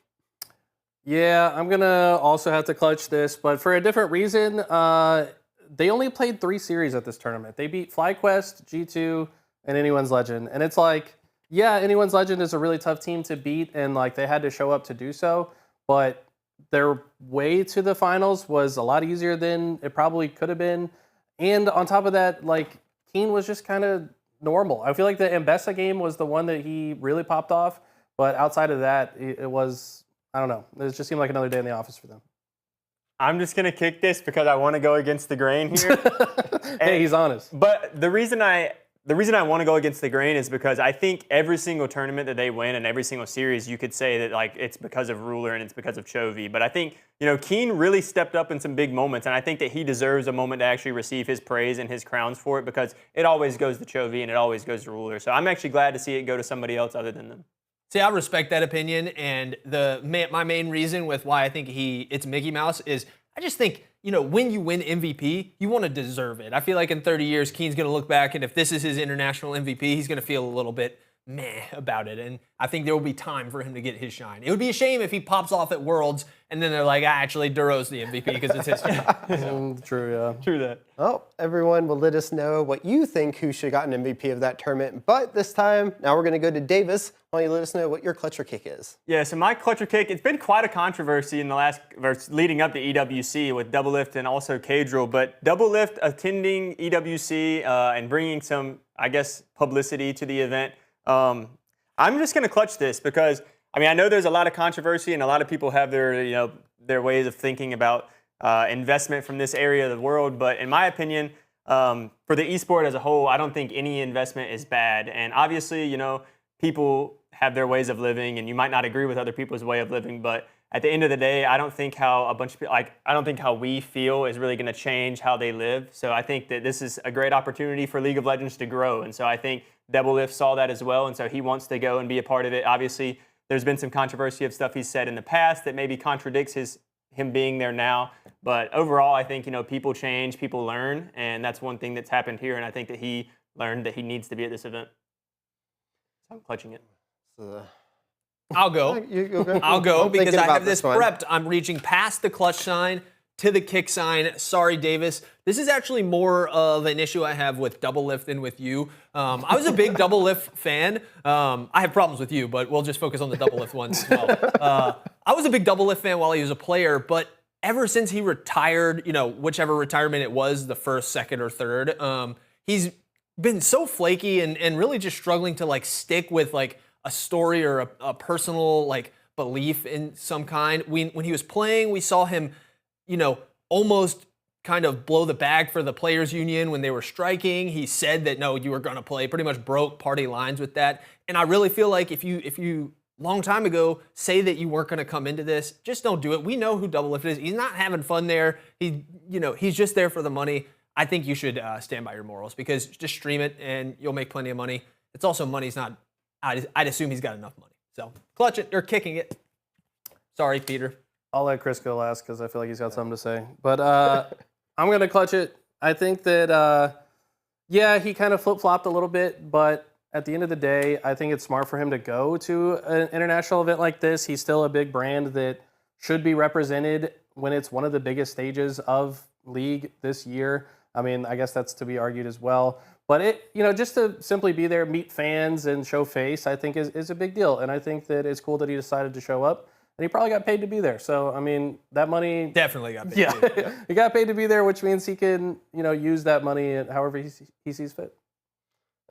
Yeah, I'm going to also have to clutch this, but for a different reason. They only played 3 series at this tournament. They beat FlyQuest, G2, and Anyone's Legend. And it's like, yeah, Anyone's Legend is a really tough team to beat, and like they had to show up to do so, but their way to the finals was a lot easier than it probably could have been. And on top of that, like, Kiin was just kind of normal. I feel like the Mbessa game was the one that he really popped off. But outside of that, it was, I don't know. It just seemed like another day in the office for them. I'm just going to kick this because I want to go against the grain here. Hey, he's honest. But the reason I want to go against the grain is because I think every single tournament that they win and every single series, you could say that like it's because of Ruler and it's because of Chovy. But I think, Kiin really stepped up in some big moments, and I think that he deserves a moment to actually receive his praise and his crowns for it, because it always goes to Chovy and it always goes to Ruler. So I'm actually glad to see it go to somebody else other than them. See, I respect that opinion, and my main reason with why I think it's Mickey Mouse is I just think, when you win MVP, you want to deserve it. I feel like in 30 years, Kiin's going to look back, and if this is his international MVP, he's going to feel a little bit meh about it. And I think there will be time for him to get his shine. It would be a shame if he pops off at Worlds, and then they're like, actually, Duro's the MVP because it's his turn. True, yeah. True that. Well, everyone will let us know what you think who should have gotten MVP of that tournament. But this time, now we're going to go to Davis. Why don't you let us know what your clutcher kick is? Yeah, so my clutcher kick, it's been quite a controversy in the leading up to EWC with Doublelift and also Cadril. But Doublelift attending EWC and bringing some, I guess, publicity to the event. I'm just going to clutch this because, I know there's a lot of controversy and a lot of people have their ways of thinking about investment from this area of the world. But in my opinion, for the esport as a whole, I don't think any investment is bad. And obviously, people have their ways of living, and you might not agree with other people's way of living. But at the end of the day, I don't think how a bunch of people, I don't think how we feel is really going to change how they live. So I think that this is a great opportunity for League of Legends to grow. And so I think Doublelift saw that as well, and so he wants to go and be a part of it. Obviously, there's been some controversy of stuff he's said in the past that maybe contradicts him being there now. But overall, I think, people change, people learn, and that's one thing that's happened here. And I think that he learned that he needs to be at this event. So I'm clutching it. I'll go. I'll go because I have this prepped. I'm reaching past the clutch sign to the kick sign. Sorry, Davis. This is actually more of an issue I have with Doublelift than with you. I was a big Doublelift fan. I have problems with you, but we'll just focus on the Doublelift ones as well. I was a big Doublelift fan while he was a player, but ever since he retired, whichever retirement it was, the first, second, or third, he's been so flaky and really just struggling to stick with a story or a personal belief in some kind. When he was playing, we saw him, almost kind of blow the bag for the players union when they were striking. He said that, no, you were going to play, pretty much broke party lines with that. And I really feel like if you long time ago say that you weren't going to come into this, just don't do it. We know who Doublelift is. He's not having fun there. He's just there for the money. I think you should stand by your morals, because just stream it and you'll make plenty of money. It's also money's not, I'd assume he's got enough money. So clutch it or kicking it. Sorry, Peter. I'll let Chris go last because I feel like he's got something to say. But I'm going to clutch it. I think that, he kind of flip-flopped a little bit, but at the end of the day, I think it's smart for him to go to an international event like this. He's still a big brand that should be represented when it's one of the biggest stages of League this year. I guess that's to be argued as well. But just to simply be there, meet fans, and show face, I think is a big deal. And I think that it's cool that he decided to show up. And he probably got paid to be there. So, that money... Definitely got paid. Yeah, he got paid to be there, which means he can, use that money however he sees fit.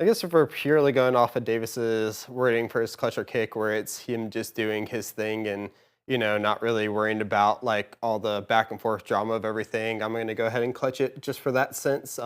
I guess if we're purely going off of Davis's wording for his clutch or kick, where it's him just doing his thing and, not really worrying about all the back and forth drama of everything, I'm going to go ahead and clutch it just for that sense.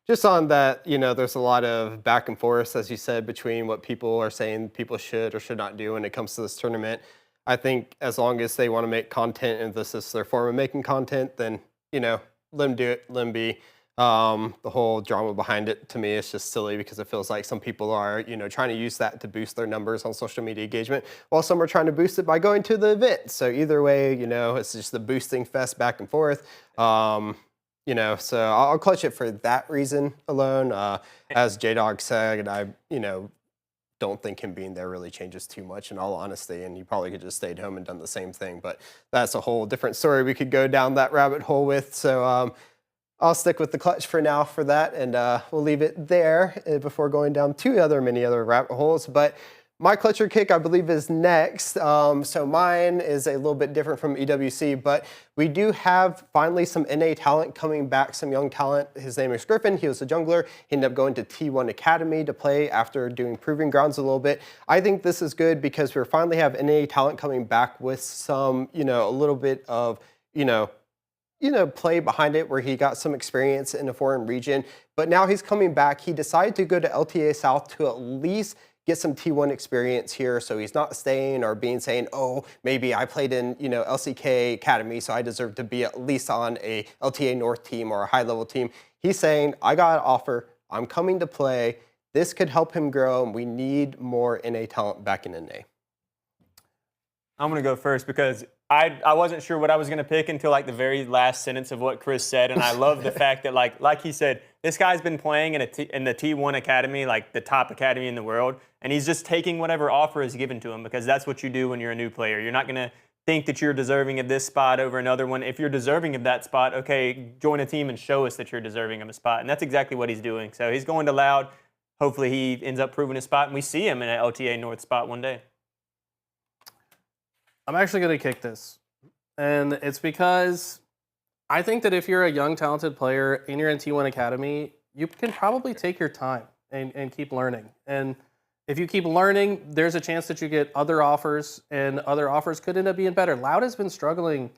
just on that, there's a lot of back and forth, as you said, between what people are saying people should or should not do when it comes to this tournament. I think as long as they want to make content and this is their form of making content, then, let them do it, let them be. The whole drama behind it, to me, is just silly because it feels like some people are, trying to use that to boost their numbers on social media engagement, while some are trying to boost it by going to the event. So either way, it's just the boosting fest back and forth. So I'll clutch it for that reason alone. As J-Dog said, I, don't think him being there really changes too much, in all honesty, and he probably could just stayed home and done the same thing. But that's a whole different story we could go down that rabbit hole with. So I'll stick with the clutch for now for that, and we'll leave it there before going down to many other rabbit holes. But my clutcher kick, I believe, is next. So mine is a little bit different from EWC, but we do have finally some NA talent coming back, some young talent. His name is Griffin. He was a jungler. He ended up going to T1 Academy to play after doing Proving Grounds a little bit. I think this is good because we finally have NA talent coming back with some, a little bit of, play behind it, where he got some experience in a foreign region. But now he's coming back. He decided to go to LTA South to at least get some T1 experience here, so he's not staying or saying, oh, maybe I played in, LCK Academy, so I deserve to be at least on a LTA North team or a high-level team. He's saying, I got an offer. I'm coming to play. This could help him grow, and we need more NA talent back in NA. I'm going to go first because I wasn't sure what I was going to pick until like the very last sentence of what Chris said, and I love the fact that like he said, this guy's been playing in the T1 Academy, like the top academy in the world, and he's just taking whatever offer is given to him, because that's what you do when you're a new player. You're not going to think that you're deserving of this spot over another one. If you're deserving of that spot, okay, join a team and show us that you're deserving of a spot, and that's exactly what he's doing. So he's going to Loud. Hopefully he ends up proving his spot, and we see him in an LTA North spot one day. I'm actually going to kick this. And it's because I think that if you're a young, talented player and you're in T1 Academy, you can probably take your time and keep learning. And if you keep learning, there's a chance that you get other offers, and other offers could end up being better. Loud has been struggling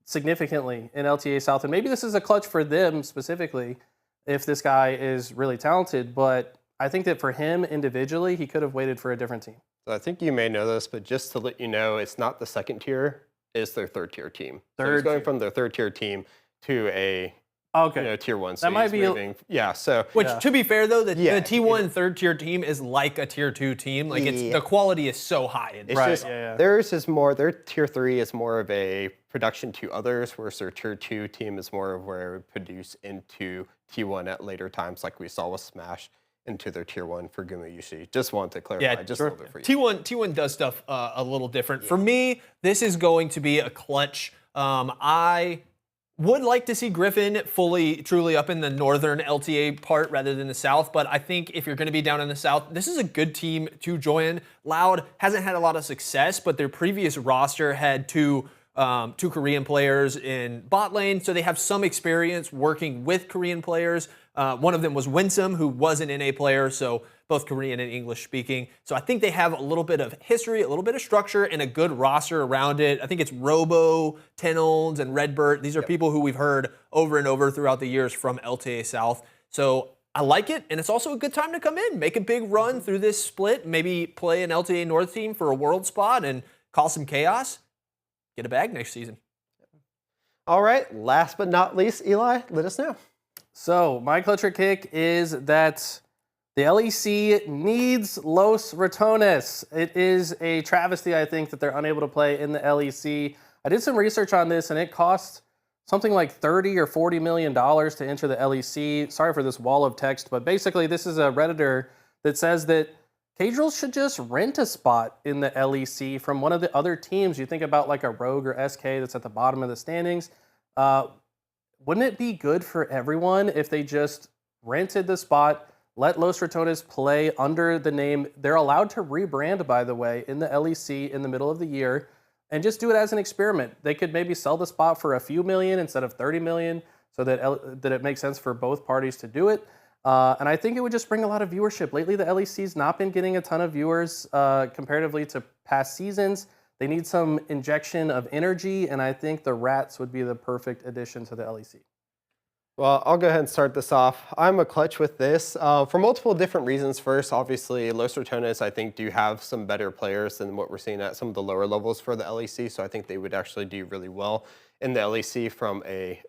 significantly in LTA South, and maybe this is a clutch for them specifically if this guy is really talented, but I think that for him individually, he could have waited for a different team. So I think you may know this, but just to let you know, it's not the second tier, it's their third tier team. So he's going from their third tier team to a tier one. So that might be moving, So which, to be fair though, the T1 third tier team is like a tier 2 team. Like the quality is so high. Theirs is more. Their tier 3 is more of a production to others, whereas their tier 2 team is more of where it would produce into T1 at later times, like we saw with Smash, into their tier 1 for Guma UC. Just wanted to clarify just a little bit for you. T1 does stuff a little different. For me, this is going to be a clutch. I would like to see Griffin truly up in the northern LTA part rather than the south, but I think if you're going to be down in the south, this is a good team to join. Loud hasn't had a lot of success, but their previous roster had two Korean players in bot lane, so they have some experience working with Korean players. One of them was Winsome, who was an NA player, so both Korean and English speaking. So I think they have a little bit of history, a little bit of structure, and a good roster around it. I think it's Robo, Tenons, and Redbert. These are people who we've heard over and over throughout the years from LTA South. So I like it, and it's also a good time to come in, make a big run through this split, maybe play an LTA North team for a world spot and cause some chaos. Get a bag next season. All right, last but not least, Eli, let us know. So my clutcher kick is that the LEC needs Los Ratones. It is a travesty, I think, that they're unable to play in the LEC. I did some research on this, and it costs something like $30 or $40 million to enter the LEC. Sorry for this wall of text, but basically this is a Redditor that says that Caedrels should just rent a spot in the LEC from one of the other teams. You think about like a Rogue or SK that's at the bottom of the standings. Wouldn't it be good for everyone if they just rented the spot, let Los Ratones play under the name? They're allowed to rebrand, by the way, in the LEC in the middle of the year, and just do it as an experiment. They could maybe sell the spot for a few million instead of 30 million, so that it makes sense for both parties to do it. And I think it would just bring a lot of viewership. Lately, the LEC's not been getting a ton of viewers comparatively to past seasons. They need some injection of energy, and I think the Rats would be the perfect addition to the LEC. Well, I'll go ahead and start this off. I'm a clutch with this for multiple different reasons. First, obviously, Los Ratones, I think, do have some better players than what we're seeing at some of the lower levels for the LEC. So I think they would actually do really well in the LEC from a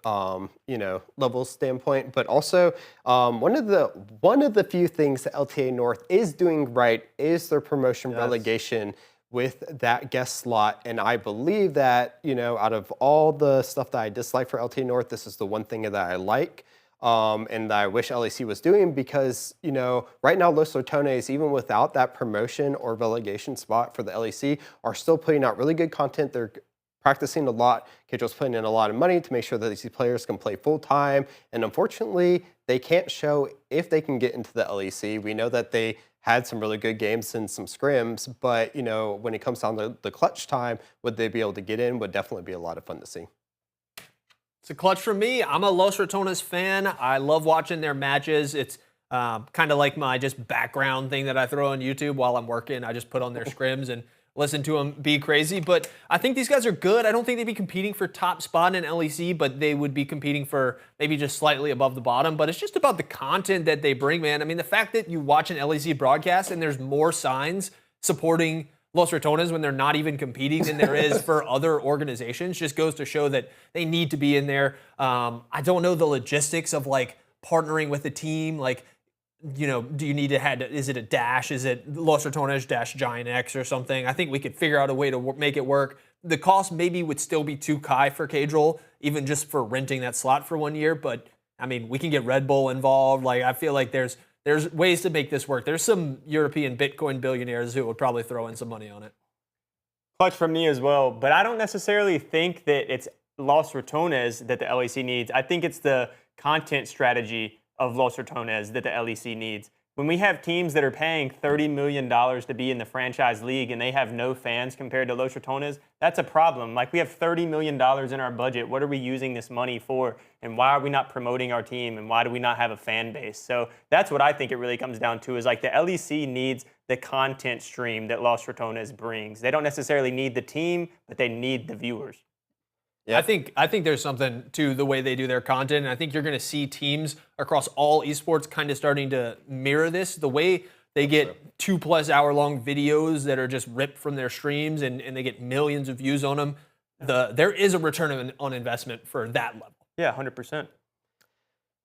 level standpoint. But also, one of the few things that LTA North is doing right is their promotion relegation with that guest slot. And I believe that, out of all the stuff that I dislike for LTA North, this is the one thing that I like and that I wish LEC was doing because, right now Los Ratones, even without that promotion or relegation spot for the LEC, are still putting out really good content. They're practicing a lot. Kidro's putting in a lot of money to make sure that these players can play full time. And unfortunately, they can't show if they can get into the LEC. We know that they had some really good games and some scrims, but when it comes down to the clutch time, would they be able to get in? Would definitely be a lot of fun to see. It's a clutch for me. I'm a Los Ratones fan. I love watching their matches. It's kind of like my just background thing that I throw on YouTube while I'm working. I just put on their scrims and listen to them be crazy. But I think these guys are good. I don't think they'd be competing for top spot in LEC, but they would be competing for maybe just slightly above the bottom. But it's just about the content that they bring, man. I mean, the fact that you watch an LEC broadcast and there's more signs supporting Los Ratones when they're not even competing than there is for other organizations just goes to show that they need to be in there. I don't know the logistics of like partnering with a team. Like, do you need to is it a dash? Is it Los Ratones dash Giant X or something? I think we could figure out a way to make it work. The cost maybe would still be too high for K-Droll, even just for renting that slot for 1 year. But I mean, we can get Red Bull involved. Like, I feel like there's ways to make this work. There's some European Bitcoin billionaires who would probably throw in some money on it. Clutch from me as well, but I don't necessarily think that it's Los Ratones that the LEC needs. I think it's the content strategy of Los Ratones that the LEC needs. When we have teams that are paying $30 million to be in the franchise league and they have no fans compared to Los Ratones, that's a problem. Like, we have $30 million in our budget. What are we using this money for? And why are we not promoting our team? And why do we not have a fan base? So that's what I think it really comes down to, is like the LEC needs the content stream that Los Ratones brings. They don't necessarily need the team, but they need the viewers. Yeah. I think there's something to the way they do their content, and I think you're going to see teams across all esports kind of starting to mirror this. The way they get 2+ hour long videos that are just ripped from their streams, and they get millions of views on them. There is a return on investment for that level. Yeah, 100%.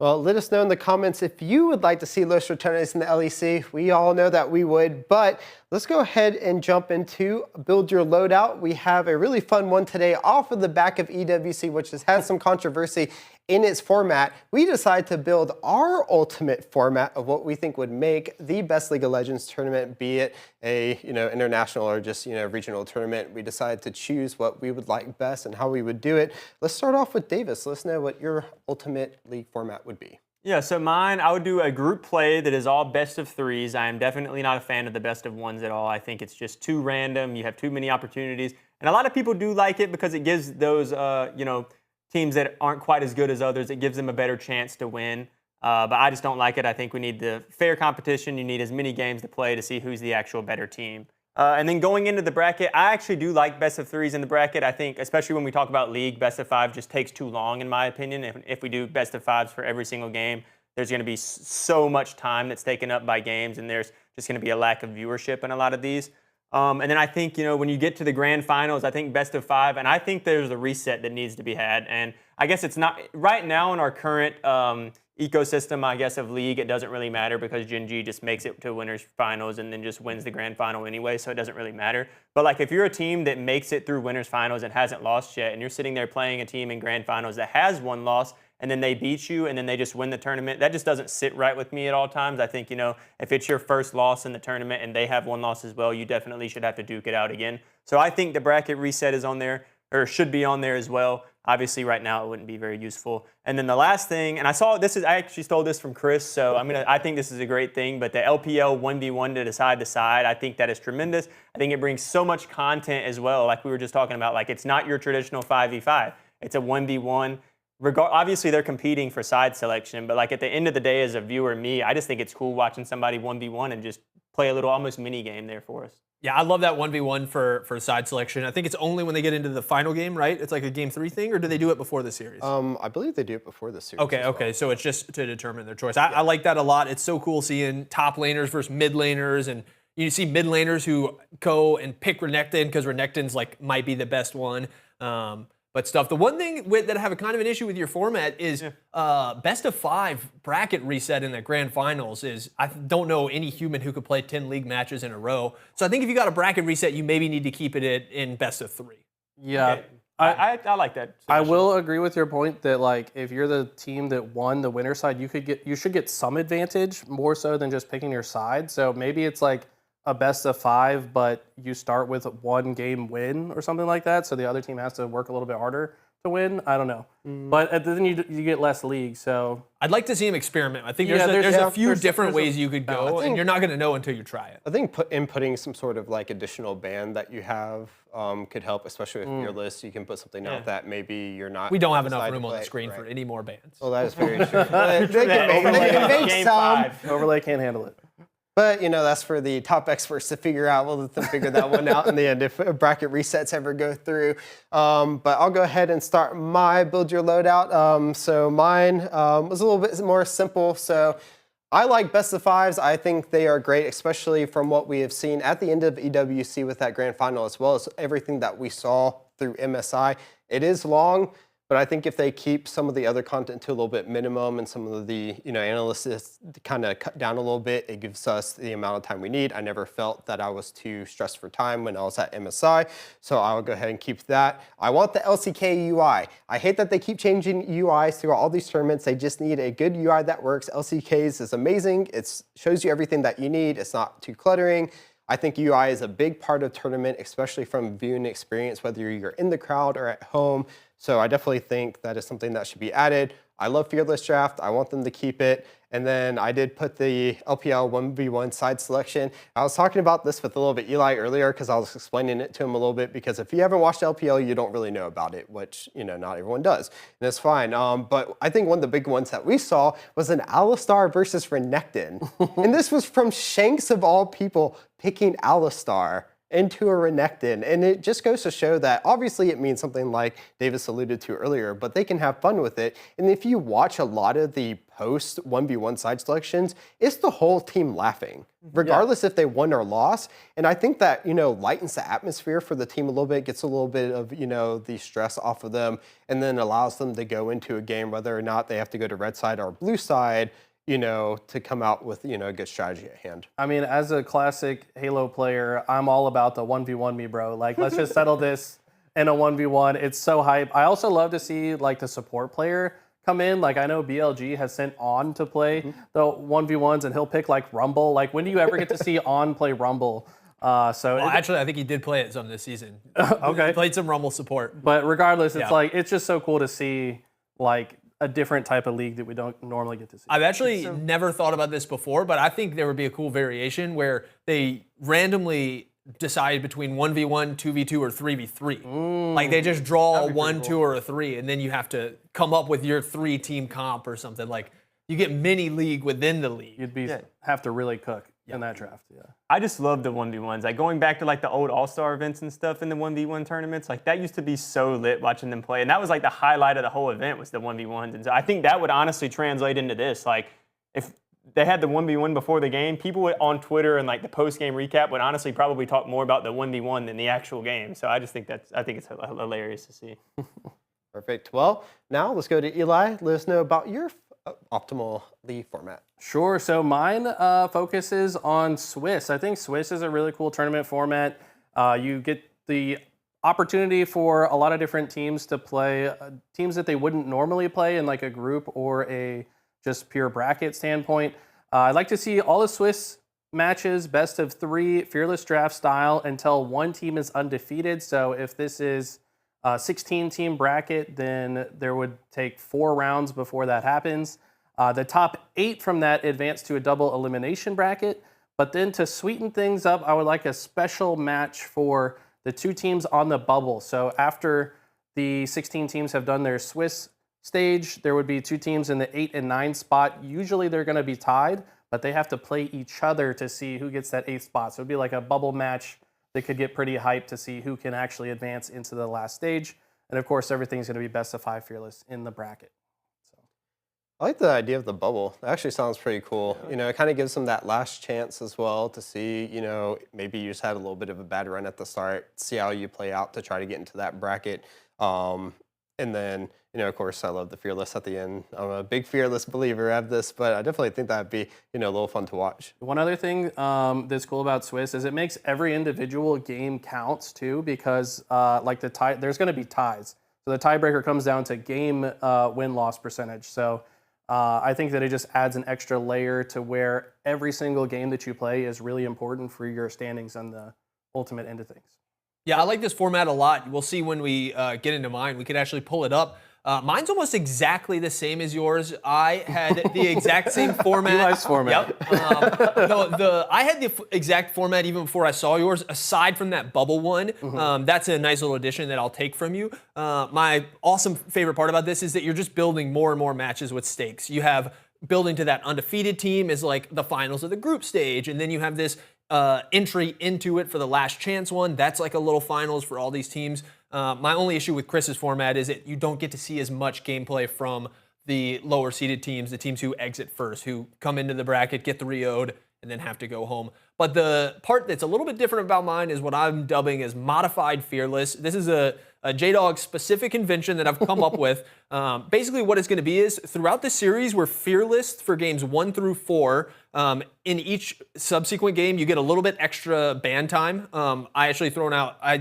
Well, let us know in the comments if you would like to see Los Ratones in the LEC. We all know that we would, but let's go ahead and jump into Build Your Loadout. We have a really fun one today off of the back of EWC, which has had some controversy in its format. We decided to build our ultimate format of what we think would make the best League of Legends tournament, be it a international or just regional tournament. We decided to choose what we would like best and how we would do it. Let's start off with Davis. Let us know what your ultimate league format would be. Yeah, so mine, I would do a group play that is all best of threes. I am definitely not a fan of the best of ones at all. I think it's just too random. You have too many opportunities. And a lot of people do like it because it gives those, teams that aren't quite as good as others, it gives them a better chance to win. But I just don't like it. I think we need the fair competition. You need as many games to play to see who's the actual better team. And then going into the bracket, I actually do like best of threes in the bracket. I think, especially when we talk about league, best of five just takes too long, in my opinion. If we do best of fives for every single game, there's going to be so much time that's taken up by games, and there's just going to be a lack of viewership in a lot of these. And then I think, when you get to the grand finals, I think best of five, and I think there's a reset that needs to be had. And I guess it's not, right now in our current ecosystem, I guess, of league, it doesn't really matter because GenG just makes it to winners finals and then just wins the grand final anyway, so it doesn't really matter. But like, if you're a team that makes it through winners finals and hasn't lost yet, and you're sitting there playing a team in grand finals that has one loss, and then they beat you, and then they just win the tournament, that just doesn't sit right with me at all times. I think, if it's your first loss in the tournament and they have one loss as well, you definitely should have to duke it out again. So I think the bracket reset is on there, or should be on there as well. Obviously, right now, it wouldn't be very useful. And then the last thing, and I actually stole this from Chris, so I think this is a great thing, but the LPL 1v1 to side to side, I think that is tremendous. I think it brings so much content as well, like we were just talking about. Like, it's not your traditional 5v5. It's a 1v1. Obviously, they're competing for side selection, but like at the end of the day, as a viewer, I just think it's cool watching somebody 1v1 and just play a little almost mini game there for us. Yeah, I love that 1v1 for side selection. I think it's only when they get into the final game, right? It's like a game 3 thing, or do they do it before the series? I believe they do it before the series. Okay, as well. okay. So it's just to determine their choice. I like that a lot. It's so cool seeing top laners versus mid laners, and you see mid laners who go and pick Renekton because Renekton's like might be the best one. But stuff. The one thing that I have a kind of an issue with your format is best of 5 bracket reset in the grand finals is I don't know any human who could play 10 league matches in a row. So I think if you got a bracket reset, you maybe need to keep it in best of 3. Yeah. Okay. I like that. I will agree with your point that like if you're the team that won the winner side, you should get some advantage more so than just picking your side. So maybe it's like a best of 5, but you start with 1 game win or something like that. So the other team has to work a little bit harder to win. I don't know, but then you get less league. So I'd like to see him experiment. I think Yeah, there's a few there's different ways you could go, and you're not going to know until you try it. I think putting some sort of like additional ban that you have could help, especially with your list. You can put something out that maybe you're not. We don't have enough decide room to on the play, screen right. for any more bans. Well, that is very true. They can make Game some. 5. overlay can't handle it. But, that's for the top experts to figure out. We'll let them figure that one out in the end if bracket resets ever go through. But I'll go ahead and start my Build Your Loadout. So mine was a little bit more simple. So I like best of 5s. I think they are great, especially from what we have seen at the end of EWC with that grand final, as well as everything that we saw through MSI. It is long, but I think if they keep some of the other content to a little bit minimum and some of the analysis kind of cut down a little bit, it gives us the amount of time we need. I never felt that I was too stressed for time when I was at MSI, so I'll go ahead and keep that. I want the LCK UI. I hate that they keep changing UIs throughout all these tournaments. They just need a good UI that works. LCKs is amazing. It shows you everything that you need. It's not too cluttering. I think UI is a big part of tournament, especially from viewing experience, whether you're in the crowd or at home. So I definitely think that is something that should be added. I love Fearless Draft. I want them to keep it. And then I did put the LPL 1v1 side selection. I was talking about this with a little bit Eli earlier because I was explaining it to him a little bit, because if you haven't watched LPL, you don't really know about it, which, not everyone does. And it's fine. But I think one of the big ones that we saw was an Alistar versus Renekton. And this was from Shanks of all people picking Alistar into a Renekton. And it just goes to show that obviously it means something like Davis alluded to earlier, but they can have fun with it. And if you watch a lot of the post 1v1 side selections, it's the whole team laughing, regardless if they won or lost. And I think that, lightens the atmosphere for the team a little bit, gets a little bit of, the stress off of them, and then allows them to go into a game, whether or not they have to go to red side or blue side, to come out with, a good strategy at hand. I mean, as a classic Halo player, I'm all about the 1v1 me, bro. Like, let's just settle this in a 1v1. It's so hype. I also love to see, like, the support player come in. Like, I know BLG has sent On to play the 1v1s, and he'll pick, like, Rumble. Like, when do you ever get to see On play Rumble? Actually, I think he did play it some this season. Okay. He played some Rumble support. But regardless, it's like, it's just so cool to see, like, a different type of league that we don't normally get to see. I've actually never thought about this before, but I think there would be a cool variation where they randomly decide between 1v1, 2v2, or 3v3. Like they just draw a 1, 2, or a 3, and then you have to come up with your 3-team comp or something. Like you get mini league within the league. You'd have to really cook in that draft. Yeah. I just love the 1v1s. Like going back to like the old All-Star events and stuff in the 1v1 tournaments, like that used to be so lit watching them play. And that was like the highlight of the whole event was the 1v1s. And so I think that would honestly translate into this. Like if they had the 1v1 before the game, people would, on Twitter and like the post-game recap would honestly probably talk more about the 1v1 than the actual game. So I just think I think it's hilarious to see. Perfect. Well, now let's go to Eli. Let us know about your optimal league format. Sure. So mine focuses on Swiss. I think Swiss is a really cool tournament format. You get the opportunity for a lot of different teams to play teams that they wouldn't normally play in like a group or a just pure bracket standpoint. I'd like to see all the Swiss matches, best of 3, fearless draft style until one team is undefeated. So if this is a 16-team bracket, then there would take 4 rounds before that happens. The top 8 from that advance to a double elimination bracket. But then to sweeten things up, I would like a special match for the 2 teams on the bubble. So after the 16 teams have done their Swiss stage, there would be 2 teams in the 8 and 9 spot. Usually they're going to be tied, but they have to play each other to see who gets that 8th spot. So it'd be like a bubble match that could get pretty hyped to see who can actually advance into the last stage. And of course, everything's going to be best of 5 fearless in the bracket. I like the idea of the bubble. That actually sounds pretty cool. You know, it kind of gives them that last chance as well to see, you know, maybe you just had a little bit of a bad run at the start, see how you play out to try to get into that bracket. And then, you know, of course, I love the Fearless at the end. I'm a big Fearless believer of this, but I definitely think that'd be, you know, a little fun to watch. One other thing that's cool about Swiss is it makes every individual game counts too, because like there's going to be ties. So the tiebreaker comes down to game win-loss percentage. So I think that it just adds an extra layer to where every single game that you play is really important for your standings on the ultimate end of things. Yeah, I like this format a lot. We'll see when we get into mine. We could actually pull it up. Mine's almost exactly the same as yours. I had the exact same format. Eli's format. Yep. No, I had the exact format even before I saw yours, aside from that bubble one. That's a nice little addition that I'll take from you. My awesome favorite part about this is that you're just building more and more matches with stakes. You have building to that undefeated team is like the finals of the group stage, and then you have this entry into it for the last chance one. That's like a little finals for all these teams. My only issue with Chris's format is that you don't get to see as much gameplay from the lower seeded teams, the teams who exit first, who come into the bracket, get the reod, and then have to go home. But the part that's a little bit different about mine is what I'm dubbing as modified fearless. This is a J-Dog specific invention that I've come up with. Basically what it's going to be is throughout the series, we're fearless for games 1 through 4. In each subsequent game, you get a little bit extra ban time. I'd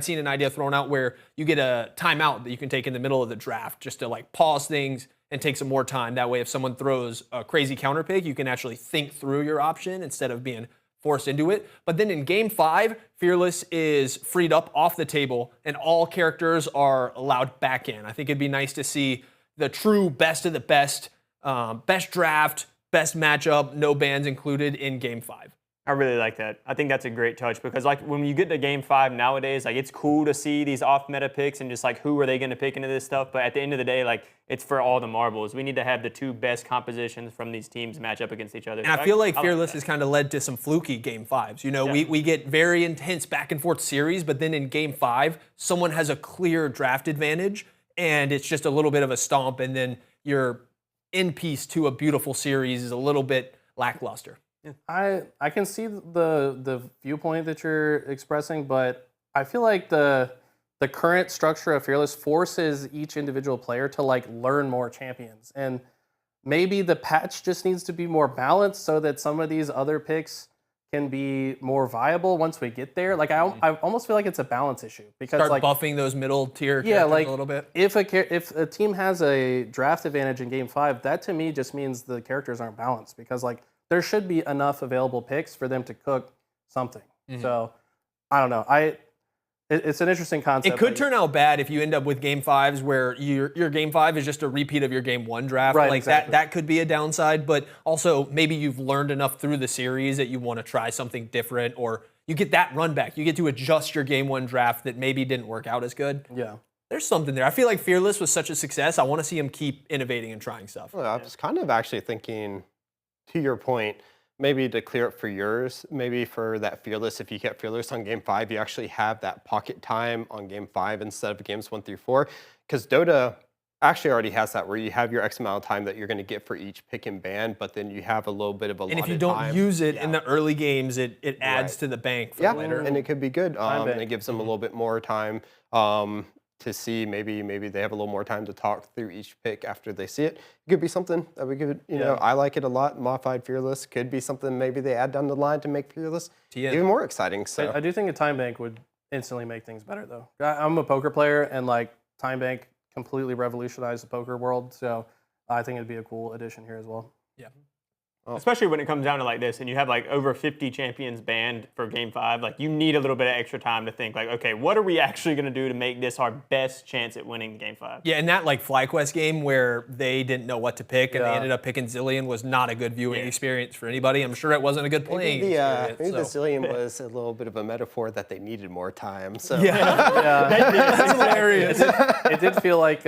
seen an idea thrown out where you get a timeout that you can take in the middle of the draft just to like pause things and take some more time. That way, if someone throws a crazy counter pick, you can actually think through your option instead of being forced into it. But then in game 5, Fearless is freed up off the table and all characters are allowed back in. I think it'd be nice to see the true best of the best, best draft, best matchup, no bans included in game 5. I really like that. I think that's a great touch because like when you get to game 5 nowadays, like it's cool to see these off meta picks and just like who are they going to pick into this stuff. But at the end of the day, like it's for all the marbles. We need to have the 2 best compositions from these teams match up against each other. And I feel like Fearless has kind of led to some fluky game 5s. You know, we get very intense back and forth series, but then in game 5, someone has a clear draft advantage and it's just a little bit of a stomp, and then your end piece to a beautiful series is a little bit lackluster. I can see the viewpoint that you're expressing, but I feel like the current structure of Fearless forces each individual player to like learn more champions, and maybe the patch just needs to be more balanced so that some of these other picks can be more viable once we get there. Like I almost feel like it's a balance issue because Start like buffing those middle tier characters like, a little bit. If a team has a draft advantage in game 5, that to me just means the characters aren't balanced because like there should be enough available picks for them to cook something. So I don't know. It's an interesting concept. It could turn out bad if you end up with game 5s where your game 5 is just a repeat of your game 1 draft. Right, like exactly. that could be a downside, but also maybe you've learned enough through the series that you want to try something different, or you get that run back. You get to adjust your game 1 draft that maybe didn't work out as good. Yeah. There's something there. I feel like Fearless was such a success. I want to see him keep innovating and trying stuff. Well, I was kind of actually thinking, to your point, maybe to clear up for yours, maybe for that Fearless, if you get Fearless on game 5, you actually have that pocket time on game 5 instead of games 1 through 4. Because Dota actually already has that where you have your X amount of time that you're going to get for each pick and ban, but then you have a little bit of a And if you don't use it in the early games, it adds to the bank for later. And it could be good. And it gives them a little bit more time to see, maybe they have a little more time to talk through each pick after they see it. It could be something that we could, you know, I like it a lot. Modified Fearless could be something maybe they add down the line to make Fearless even more exciting. So I do think a time bank would instantly make things better, though. I'm a poker player, and like time bank completely revolutionized the poker world. So I think it'd be a cool addition here as well. Yeah. Especially when it comes down to like this and you have like over 50 champions banned for game 5, like you need a little bit of extra time to think like, okay, what are we actually going to do to make this our best chance at winning game 5? Yeah, and that like FlyQuest game where they didn't know what to pick and they ended up picking Zillion was not a good viewing experience for anybody. I'm sure it wasn't a good playing experience. Maybe the Zillion was a little bit of a metaphor that they needed more time. So That's hilarious. It did feel like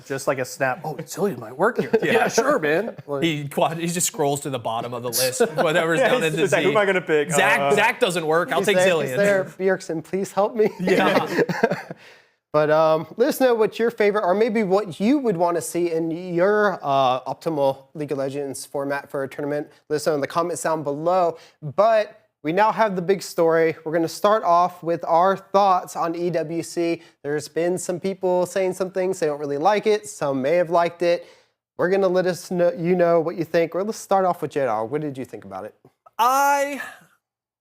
just like a snap. Oh, Zillion might work here. Yeah, sure, man. Like, He just scrolls to the the bottom of the list. Whatever's Yeah, down in the it's like, who Z. am I gonna pick? Zach doesn't work. I'll take He's Zillion. there, Bjergsen, please help me. Yeah. But let us know what your favorite, or maybe what you would want to see in your optimal League of Legends format for a tournament. Let us know in the comments down below. But we now have the big story. We're going to start off with our thoughts on EWC. There's been some people saying some things. They don't really like it. Some may have liked it. We're going to let us know, you know what you think. Or let's start off with Gen.G. What did you think about it?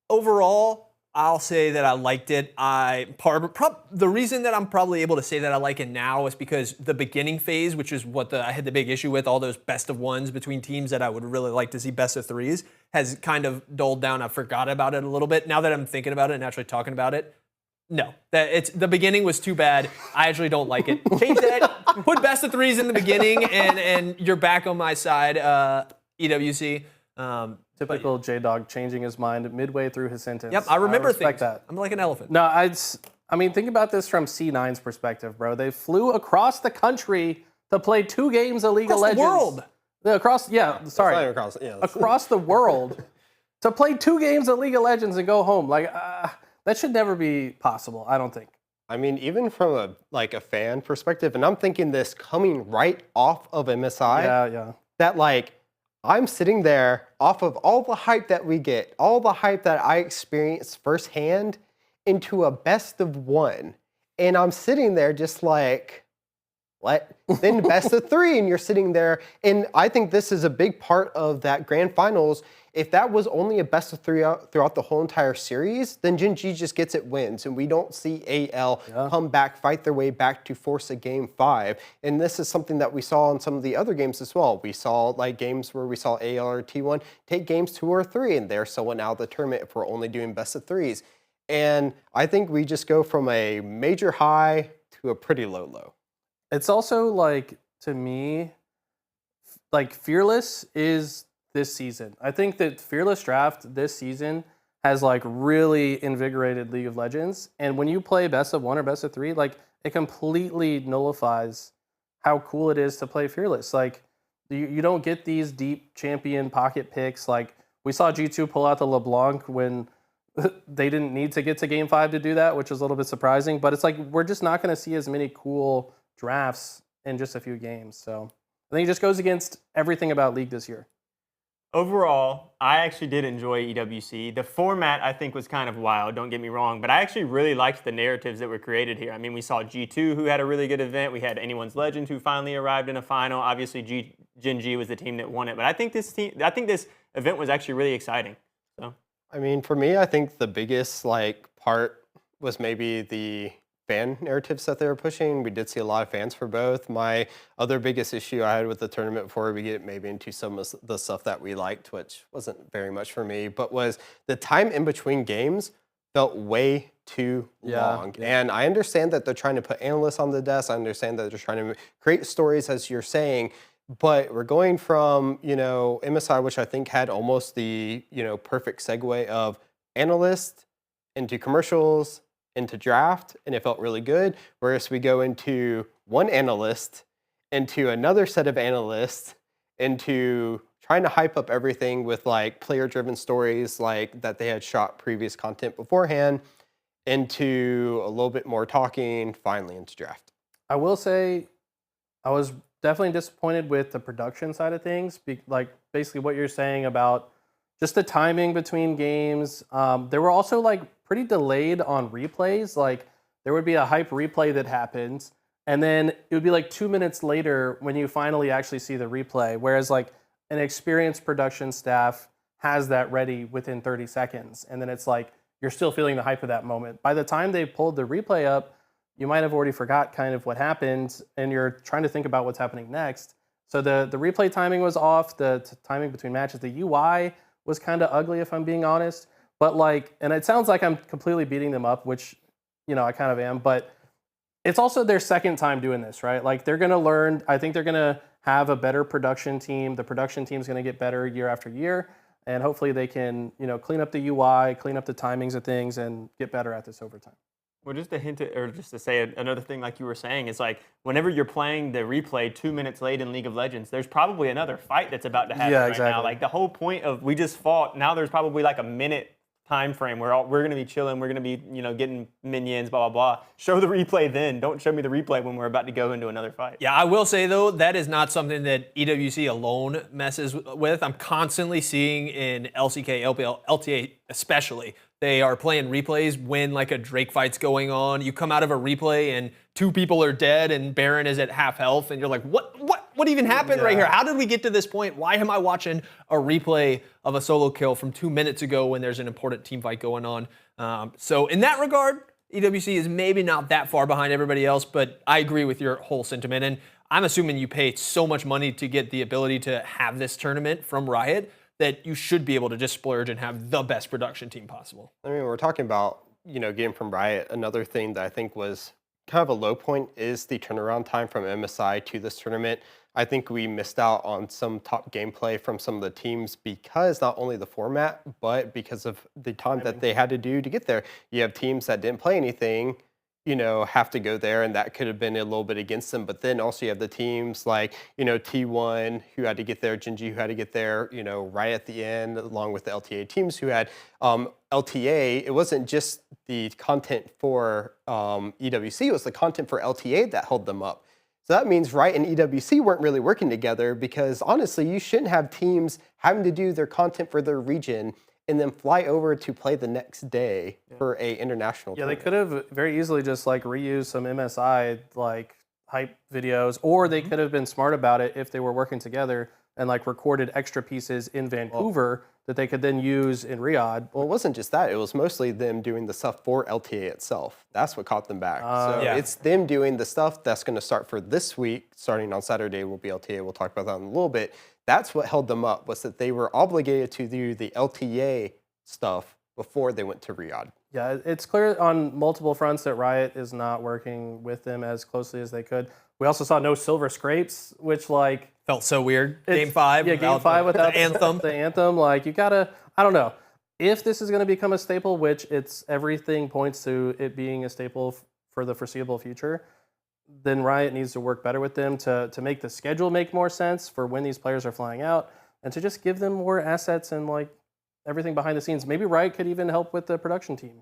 Overall, I'll say that I liked it. The reason that I'm probably able to say that I like it now is because the beginning phase, which is what I had the big issue with, all those best of ones between teams that I would really like to see best of threes, has kind of dulled down. I forgot about it a little bit. Now that I'm thinking about it and actually talking about it, no, the beginning was too bad. I actually don't like it. Change that. Put best of threes in the beginning, and you're back on my side, EWC. Typical J-Dog changing his mind midway through his sentence. Yep, I remember respect things. that. I'm like an elephant. No, I mean, think about this from C9's perspective, bro. They flew across the country to play 2 games of League of Legends. Across the world. Across the world to play 2 games of League of Legends and go home. Like, that should never be possible, I don't think. I mean, even from a fan perspective, and I'm thinking this coming right off of MSI. Yeah. That I'm sitting there off of all the hype that we get, all the hype that I experience firsthand into a best of 1. And I'm sitting there just like, what? Then best of 3, and you're sitting there. And I think this is a big part of that grand finals. If that was only a best of 3 throughout the whole entire series, then Gen.G just gets it wins. And we don't see AL come back, fight their way back to force a game 5. And this is something that we saw in some of the other games as well. We saw games where we saw AL or T1 take games 2 or 3, and they're someone out of the tournament if we're only doing best of 3s. And I think we just go from a major high to a pretty low. It's also to me, Fearless is this season. I think that Fearless Draft this season has really invigorated League of Legends. And when you play best of 1 or best of 3, it completely nullifies how cool it is to play Fearless. You don't get these deep champion pocket picks. We saw G2 pull out the LeBlanc when they didn't need to get to game 5 to do that, which was a little bit surprising. But it's we're just not going to see as many cool drafts in just a few games. So I think it just goes against everything about League this year. Overall, I actually did enjoy EWC. The format, I think, was kind of wild, don't get me wrong, but I actually really liked the narratives that were created here. I mean, we saw G2, who had a really good event. We had Anyone's Legend, who finally arrived in a final. Obviously, Gen.G was the team that won it, but I think this event was actually really exciting. So, I mean, for me, I think the biggest part was maybe the fan narratives that they were pushing. We did see a lot of fans for both. My other biggest issue I had with the tournament before we get maybe into some of the stuff that we liked, which wasn't very much for me, but was the time in between games felt way too long. Yeah. And I understand that they're trying to put analysts on the desk. I understand that they're trying to create stories, as you're saying, but we're going from, MSI, which I think had almost the, perfect segue of analyst into commercials, into draft, and it felt really good. Whereas we go into one analyst, into another set of analysts, into trying to hype up everything with player-driven stories that they had shot previous content beforehand, into a little bit more talking, finally into draft. I will say I was definitely disappointed with the production side of things. Basically what you're saying about just the timing between games. There were also pretty delayed on replays. There would be a hype replay that happens, and then it would be 2 minutes later when you finally actually see the replay. Whereas an experienced production staff has that ready within 30 seconds. And then it's you're still feeling the hype of that moment. By the time they pulled the replay up, you might have already forgot kind of what happened, and you're trying to think about what's happening next. So the replay timing was off, the timing between matches. The UI was kind of ugly, if I'm being honest. But and it sounds like I'm completely beating them up, which, I kind of am, but it's also their second time doing this, right? They're going to learn. I think they're going to have a better production team. The production team's going to get better year after year, and hopefully they can, clean up the UI, clean up the timings of things, and get better at this over time. Well, just to hint or just to say another thing, like you were saying, is like whenever you're playing the replay 2 minutes late in League of Legends, there's probably another fight that's about to happen right exactly. now. Like the whole point of we just fought. Now there's probably like a minute time frame where we're gonna be chilling, we're gonna be getting minions, blah blah blah. Show the replay then. Don't show me the replay when we're about to go into another fight. Yeah, I will say though, that is not something that EWC alone messes with. I'm constantly seeing in LCK, LPL, LTA especially, they are playing replays when like a Drake fight's going on. You come out of a replay and 2 people are dead and Baron is at half health and you're like, what even happened right here? How did we get to this point? Why am I watching a replay of a solo kill from 2 minutes ago when there's an important team fight going on? So in that regard, EWC is maybe not that far behind everybody else, but I agree with your whole sentiment. And I'm assuming you pay so much money to get the ability to have this tournament from Riot that you should be able to just splurge and have the best production team possible. I mean, we're talking about, getting from Riot. Another thing that I think was kind of a low point is the turnaround time from MSI to this tournament. I think we missed out on some top gameplay from some of the teams because not only the format, but because of the time that they had to do to get there. You have teams that didn't play anything, have to go there, and that could have been a little bit against them. But then also you have the teams like, T1 who had to get there, GenG who had to get there, right at the end, along with the LTA teams who had LTA. It wasn't just the content for EWC, it was the content for LTA that held them up. So that means Riot and EWC weren't really working together because honestly, you shouldn't have teams having to do their content for their region and then fly over to play the next day for a international tournament. They could have very easily just like reused some MSI like hype videos, or they could have been smart about it if they were working together and like recorded extra pieces in Vancouver that they could then use in Riyadh. Well, it wasn't just that. It was mostly them doing the stuff for LTA itself. That's what caught them back. So it's them doing the stuff that's going to start for this week. Starting on Saturday will be LTA. We'll talk about that in a little bit. That's what held them up, was that they were obligated to do the LTA stuff before they went to Riyadh. Yeah, it's clear on multiple fronts that Riot is not working with them as closely as they could. We also saw no silver scrapes, which like felt so weird. Game 5. Yeah, Game 5 without the anthem. The anthem, like you gotta, I don't know. If this is going to become a staple, which everything points to it being a staple for the foreseeable future, then Riot needs to work better with them to make the schedule make more sense for when these players are flying out, and to just give them more assets and like everything behind the scenes. Maybe Riot could even help with the production team.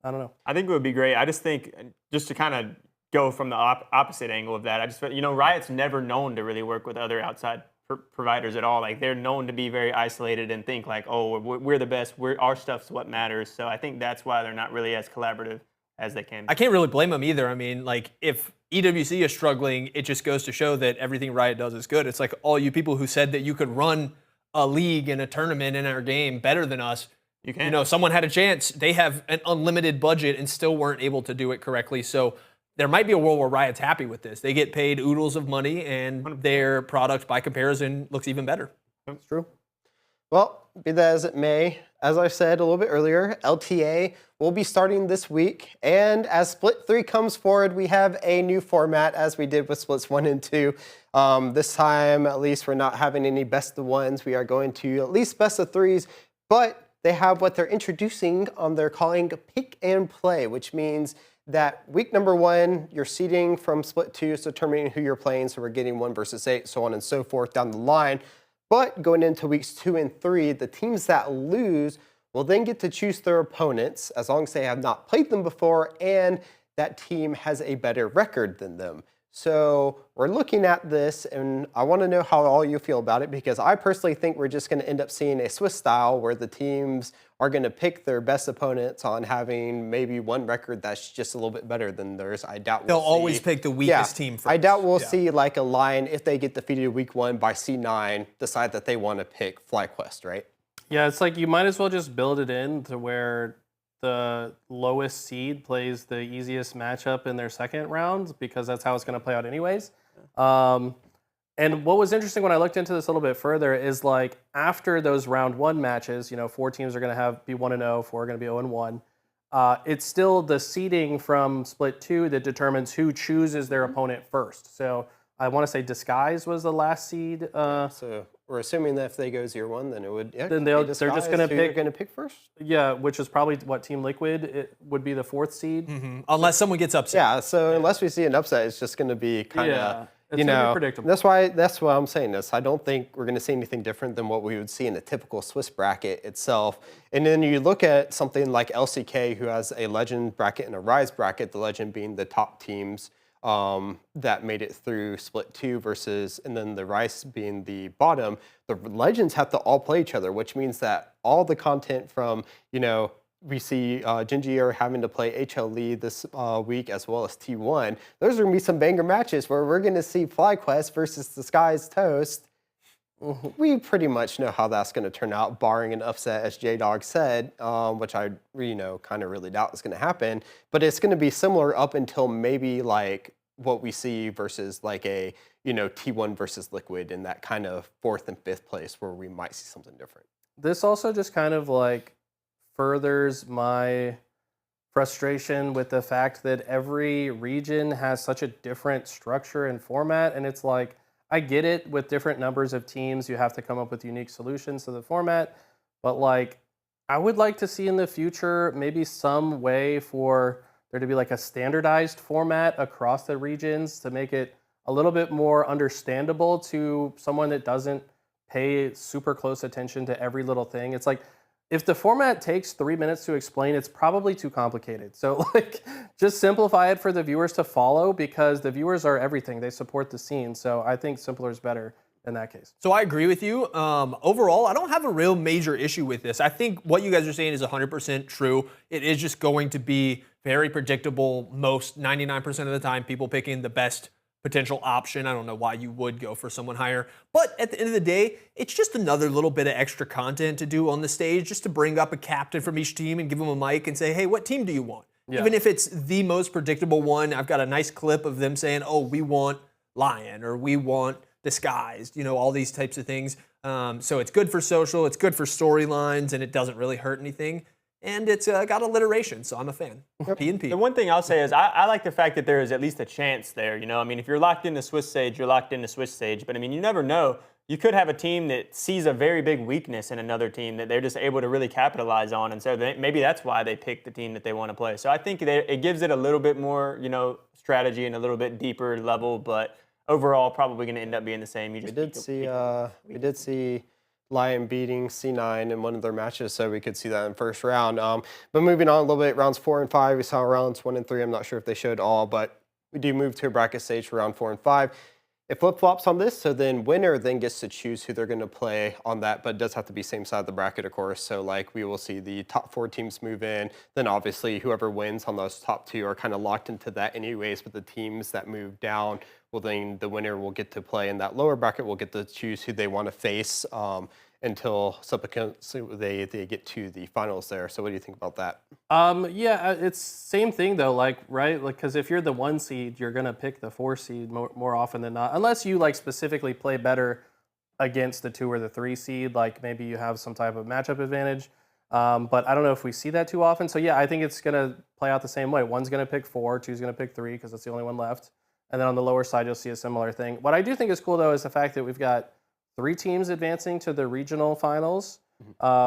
I don't know. I think it would be great. I just think, just to kind of go from the opposite angle of that, I just, Riot's never known to really work with other outside providers at all. Like, they're known to be very isolated and think like, oh, we're the best. Our stuff's what matters. So I think that's why they're not really as collaborative as they can be. I can't really blame them either. I mean, like, if EWC is struggling, it just goes to show that everything Riot does is good. It's like all you people who said that you could run a league and a tournament in our game better than us. You can. Someone had a chance. They have an unlimited budget and still weren't able to do it correctly. So there might be a world where Riot's happy with this. They get paid oodles of money, and their product, by comparison, looks even better. That's true. Well, be that as it may, as I said a little bit earlier, LTA will be starting this week. And as Split 3 comes forward, we have a new format, as we did with Splits 1 and 2. This time, at least, we're not having any best of ones. We are going to at least best of threes. But they have what they're introducing they're calling pick and play, which means that week number 1, you're seeding from Split 2, so determining who you're playing, so we're getting 1 versus 8, so on and so forth down the line. But going into weeks 2 and 3, the teams that lose will then get to choose their opponents, as long as they have not played them before and that team has a better record than them. So we're looking at this, and I want to know how all you feel about it, because I personally think we're just going to end up seeing a Swiss style where the teams are going to pick their best opponents on having maybe one record that's just a little bit better than theirs. I doubt They'll always pick the weakest team first. I doubt we'll see like a Lion, if they get defeated week 1 by C9, decide that they want to pick FlyQuest, right? Yeah, it's like you might as well just build it in to where the lowest seed plays the easiest matchup in their second round, because that's how it's going to play out anyways. And what was interesting when I looked into this a little bit further is like after those round 1 matches, 4 teams are going to be 1-0, 4 are going to be 0-1. It's still the seeding from Split 2 that determines who chooses their opponent first. So I want to say Disguise was the last seed. So we're assuming that if they go 0-1, then it would. Yeah, Then they're they're just gonna pick- going to pick first. Yeah, which is probably what Team Liquid. It would be the 4th seed. Unless someone gets upset. Yeah, so unless we see an upset, it's just going to be kind of, Yeah, it's gonna be predictable. That's why I'm saying this. I don't think we're going to see anything different than what we would see in a typical Swiss bracket itself. And then you look at something like LCK, who has a Legend bracket and a Rise bracket, the Legend being the top teams that made it through split 2 versus, and then the Rise being the bottom. The Legends have to all play each other, which means that all the content from, we see Gen.G are having to play HLE this week as well as T1. Those are going to be some banger matches where we're going to see FlyQuest versus the Sky's Toast. We pretty much know how that's going to turn out, barring an upset, as J-Dog said, which I kind of really doubt is going to happen. But it's going to be similar up until maybe like what we see versus like a T1 versus Liquid in that kind of 4th and 5th place where we might see something different. This also just kind of like furthers my frustration with the fact that every region has such a different structure and format. And it's like, I get it, with different numbers of teams, you have to come up with unique solutions to the format. But like, I would like to see in the future maybe some way for there to be like a standardized format across the regions to make it a little bit more understandable to someone that doesn't pay super close attention to every little thing. It's like, if the format takes 3 minutes to explain, it's probably too complicated. So like, just simplify it for the viewers to follow, because the viewers are everything. They support the scene. So I think simpler is better in that case. So I agree with you. Overall, I don't have a real major issue with this. I think what you guys are saying is 100% true. It is just going to be very predictable most 99% of the time, people picking the best potential option. I don't know why you would go for someone higher. But at the end of the day, it's just another little bit of extra content to do on the stage, just to bring up a captain from each team and give them a mic and say, hey, what team do you want? Yeah. Even if it's the most predictable one, I've got a nice clip of them saying, oh, we want Lion, or we want Disguised, all these types of things. So it's good for social, it's good for storylines, and it doesn't really hurt anything. And it's got alliteration, so I'm a fan. P&P. The one thing I'll say is I like the fact that there is at least a chance there. I mean, if you're locked into Swiss stage, you're locked into Swiss stage. But I mean, you never know. You could have a team that sees a very big weakness in another team that they're just able to really capitalize on. And so maybe that's why they pick the team that they want to play. So I think it gives it a little bit more, strategy and a little bit deeper level. But overall, probably going to end up being the same. We did see Lion beating C9 in one of their matches, so we could see that in first round. But moving on a little bit, rounds 4 and 5, we saw rounds 1 and 3. I'm not sure if they showed all, but we do move to a bracket stage for round 4 and 5. It flip-flops on this, so then winner then gets to choose who they're going to play on that, but it does have to be same side of the bracket, of course. So like we will see the top 4 teams move in, then obviously whoever wins on those top 2 are kind of locked into that anyways, but the teams that move down, well, then the winner will get to play in that lower bracket, will get to choose who they want to face until subsequently they get to the finals there. So what do you think about that? Yeah, it's same thing though, right? Because if you're the 1 seed, you're gonna pick the 4 seed more often than not, unless you specifically play better against the 2 or the 3 seed. Like maybe you have some type of matchup advantage. But I don't know if we see that too often. So yeah, I think it's gonna play out the same way. 1's gonna pick 4, 2's gonna pick 3 because it's the only one left. And then on the lower side, you'll see a similar thing. What I do think is cool though is the fact that we've got 3 teams advancing to the regional finals,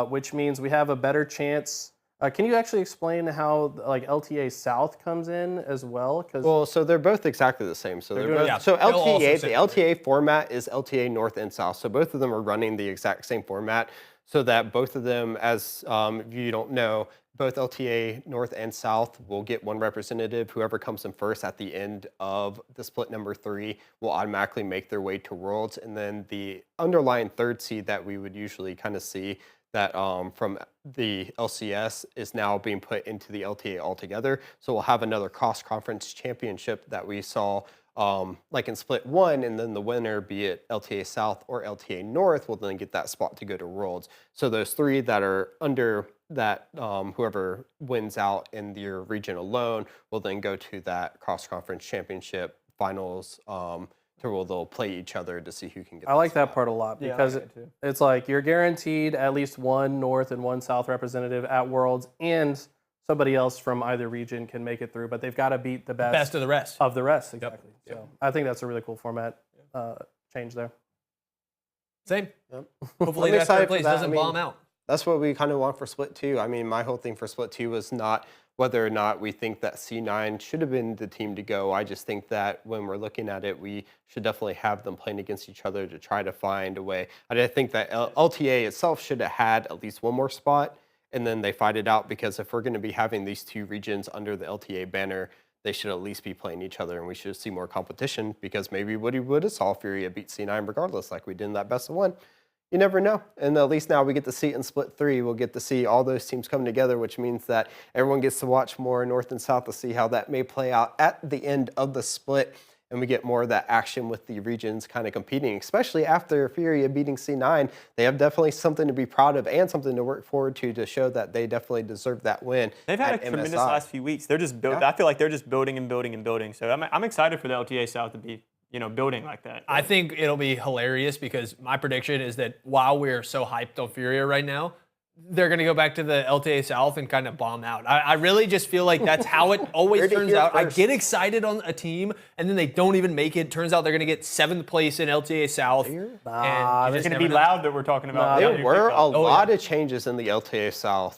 which means we have a better chance. Can you actually explain how LTA South comes in as well? Well, so they're both exactly the same. So they're both, yeah, so LTA, the LTA format is LTA North and South. So both of them are running the exact same format, so that both of them, as if you don't know, both LTA North and South will get 1 representative. Whoever comes in first at the end of the split number 3 will automatically make their way to Worlds. And then the underlying 3rd seed that we would usually kind of see that from the LCS is now being put into the LTA altogether. So we'll have another cross-conference championship that we saw like in split 1, and then the winner, be it LTA South or LTA North, will then get that spot to go to Worlds. So those 3 that are under that, whoever wins out in your region alone will then go to that cross-conference championship finals where they'll play each other to see who can get. I like that part a lot because it's like you're guaranteed at least 1 North and 1 South representative at Worlds, and somebody else from either region can make it through, but they've got to beat the best of the rest. Of the rest, exactly. Yep. So I think that's a really cool format change there. Same. Yep. Hopefully I'm that excited third for place that. doesn't bomb out. That's what we kind of want for Split 2. I mean, my whole thing for Split 2 was not whether or not we think that C9 should have been the team to go. I just think that when we're looking at it, we should definitely have them playing against each other to try to find a way. I think that LTA itself should have had at least one more spot, and then they fight it out, because if we're going to be having these two regions under the LTA banner, they should at least be playing each other, and we should see more competition, because maybe we would have saw Furia beat C9 regardless, like we did in that best of one. You never know. And at least now we get to see it in Split 3. We'll get to see all those teams come together, which means that everyone gets to watch more North and South to see how that may play out at the end of the split. And we get more of that action with the regions kind of competing, especially after Furia beating C9. They have definitely something to be proud of and something to work forward to show that they definitely deserve that win. They've had a tremendous last few weeks. They're just built. I feel like they're just building and building and building. So I'm excited for the LTA South to be, building like that. I think it'll be hilarious, because my prediction is that while we're so hyped on Furia right now, they're going to go back to the LTA South and kind of bomb out. I really just feel like that's how it always turns out. I get excited on a team, and then they don't even make it. Turns out they're going to get 7th place in LTA South. It's going to be loud that we're talking about. There were a lot of changes in the LTA South.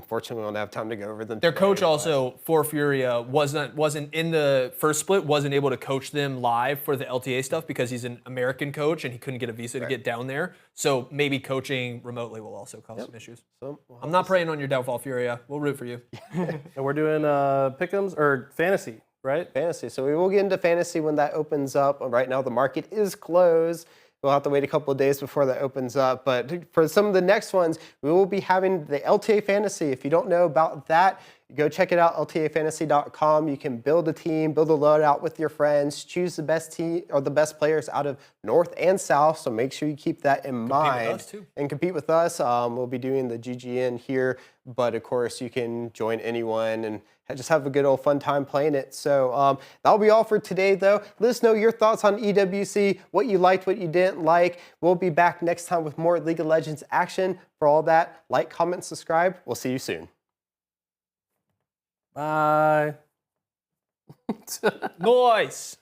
Fortunately, we don't have time to go over them. Their coach also for Furia wasn't in the first split, wasn't able to coach them live for the LTA stuff because he's an American coach and he couldn't get a visa to get down there. So maybe coaching remotely will also cause some issues. So, I'm not praying on your downfall, Furia. We'll root for you. And we're doing pick'ems or fantasy, right? Fantasy. So we will get into fantasy when that opens up. Right now, the market is closed. We'll have to wait a couple of days before that opens up. But for some of the next ones, we will be having the LTA Fantasy. If you don't know about that, go check it out, ltafantasy.com. You can build a team, build a loadout with your friends, choose the best team or the best players out of North and South. So make sure you keep that in mind. With us too. And compete with us. We'll be doing the GGN here, but of course you can join anyone and just have a good old fun time playing it. So that'll be all for today, though. Let us know your thoughts on EWC, what you liked, what you didn't like. We'll be back next time with more League of Legends action. For all that, like, comment, subscribe. We'll see you soon. Bye. Nice.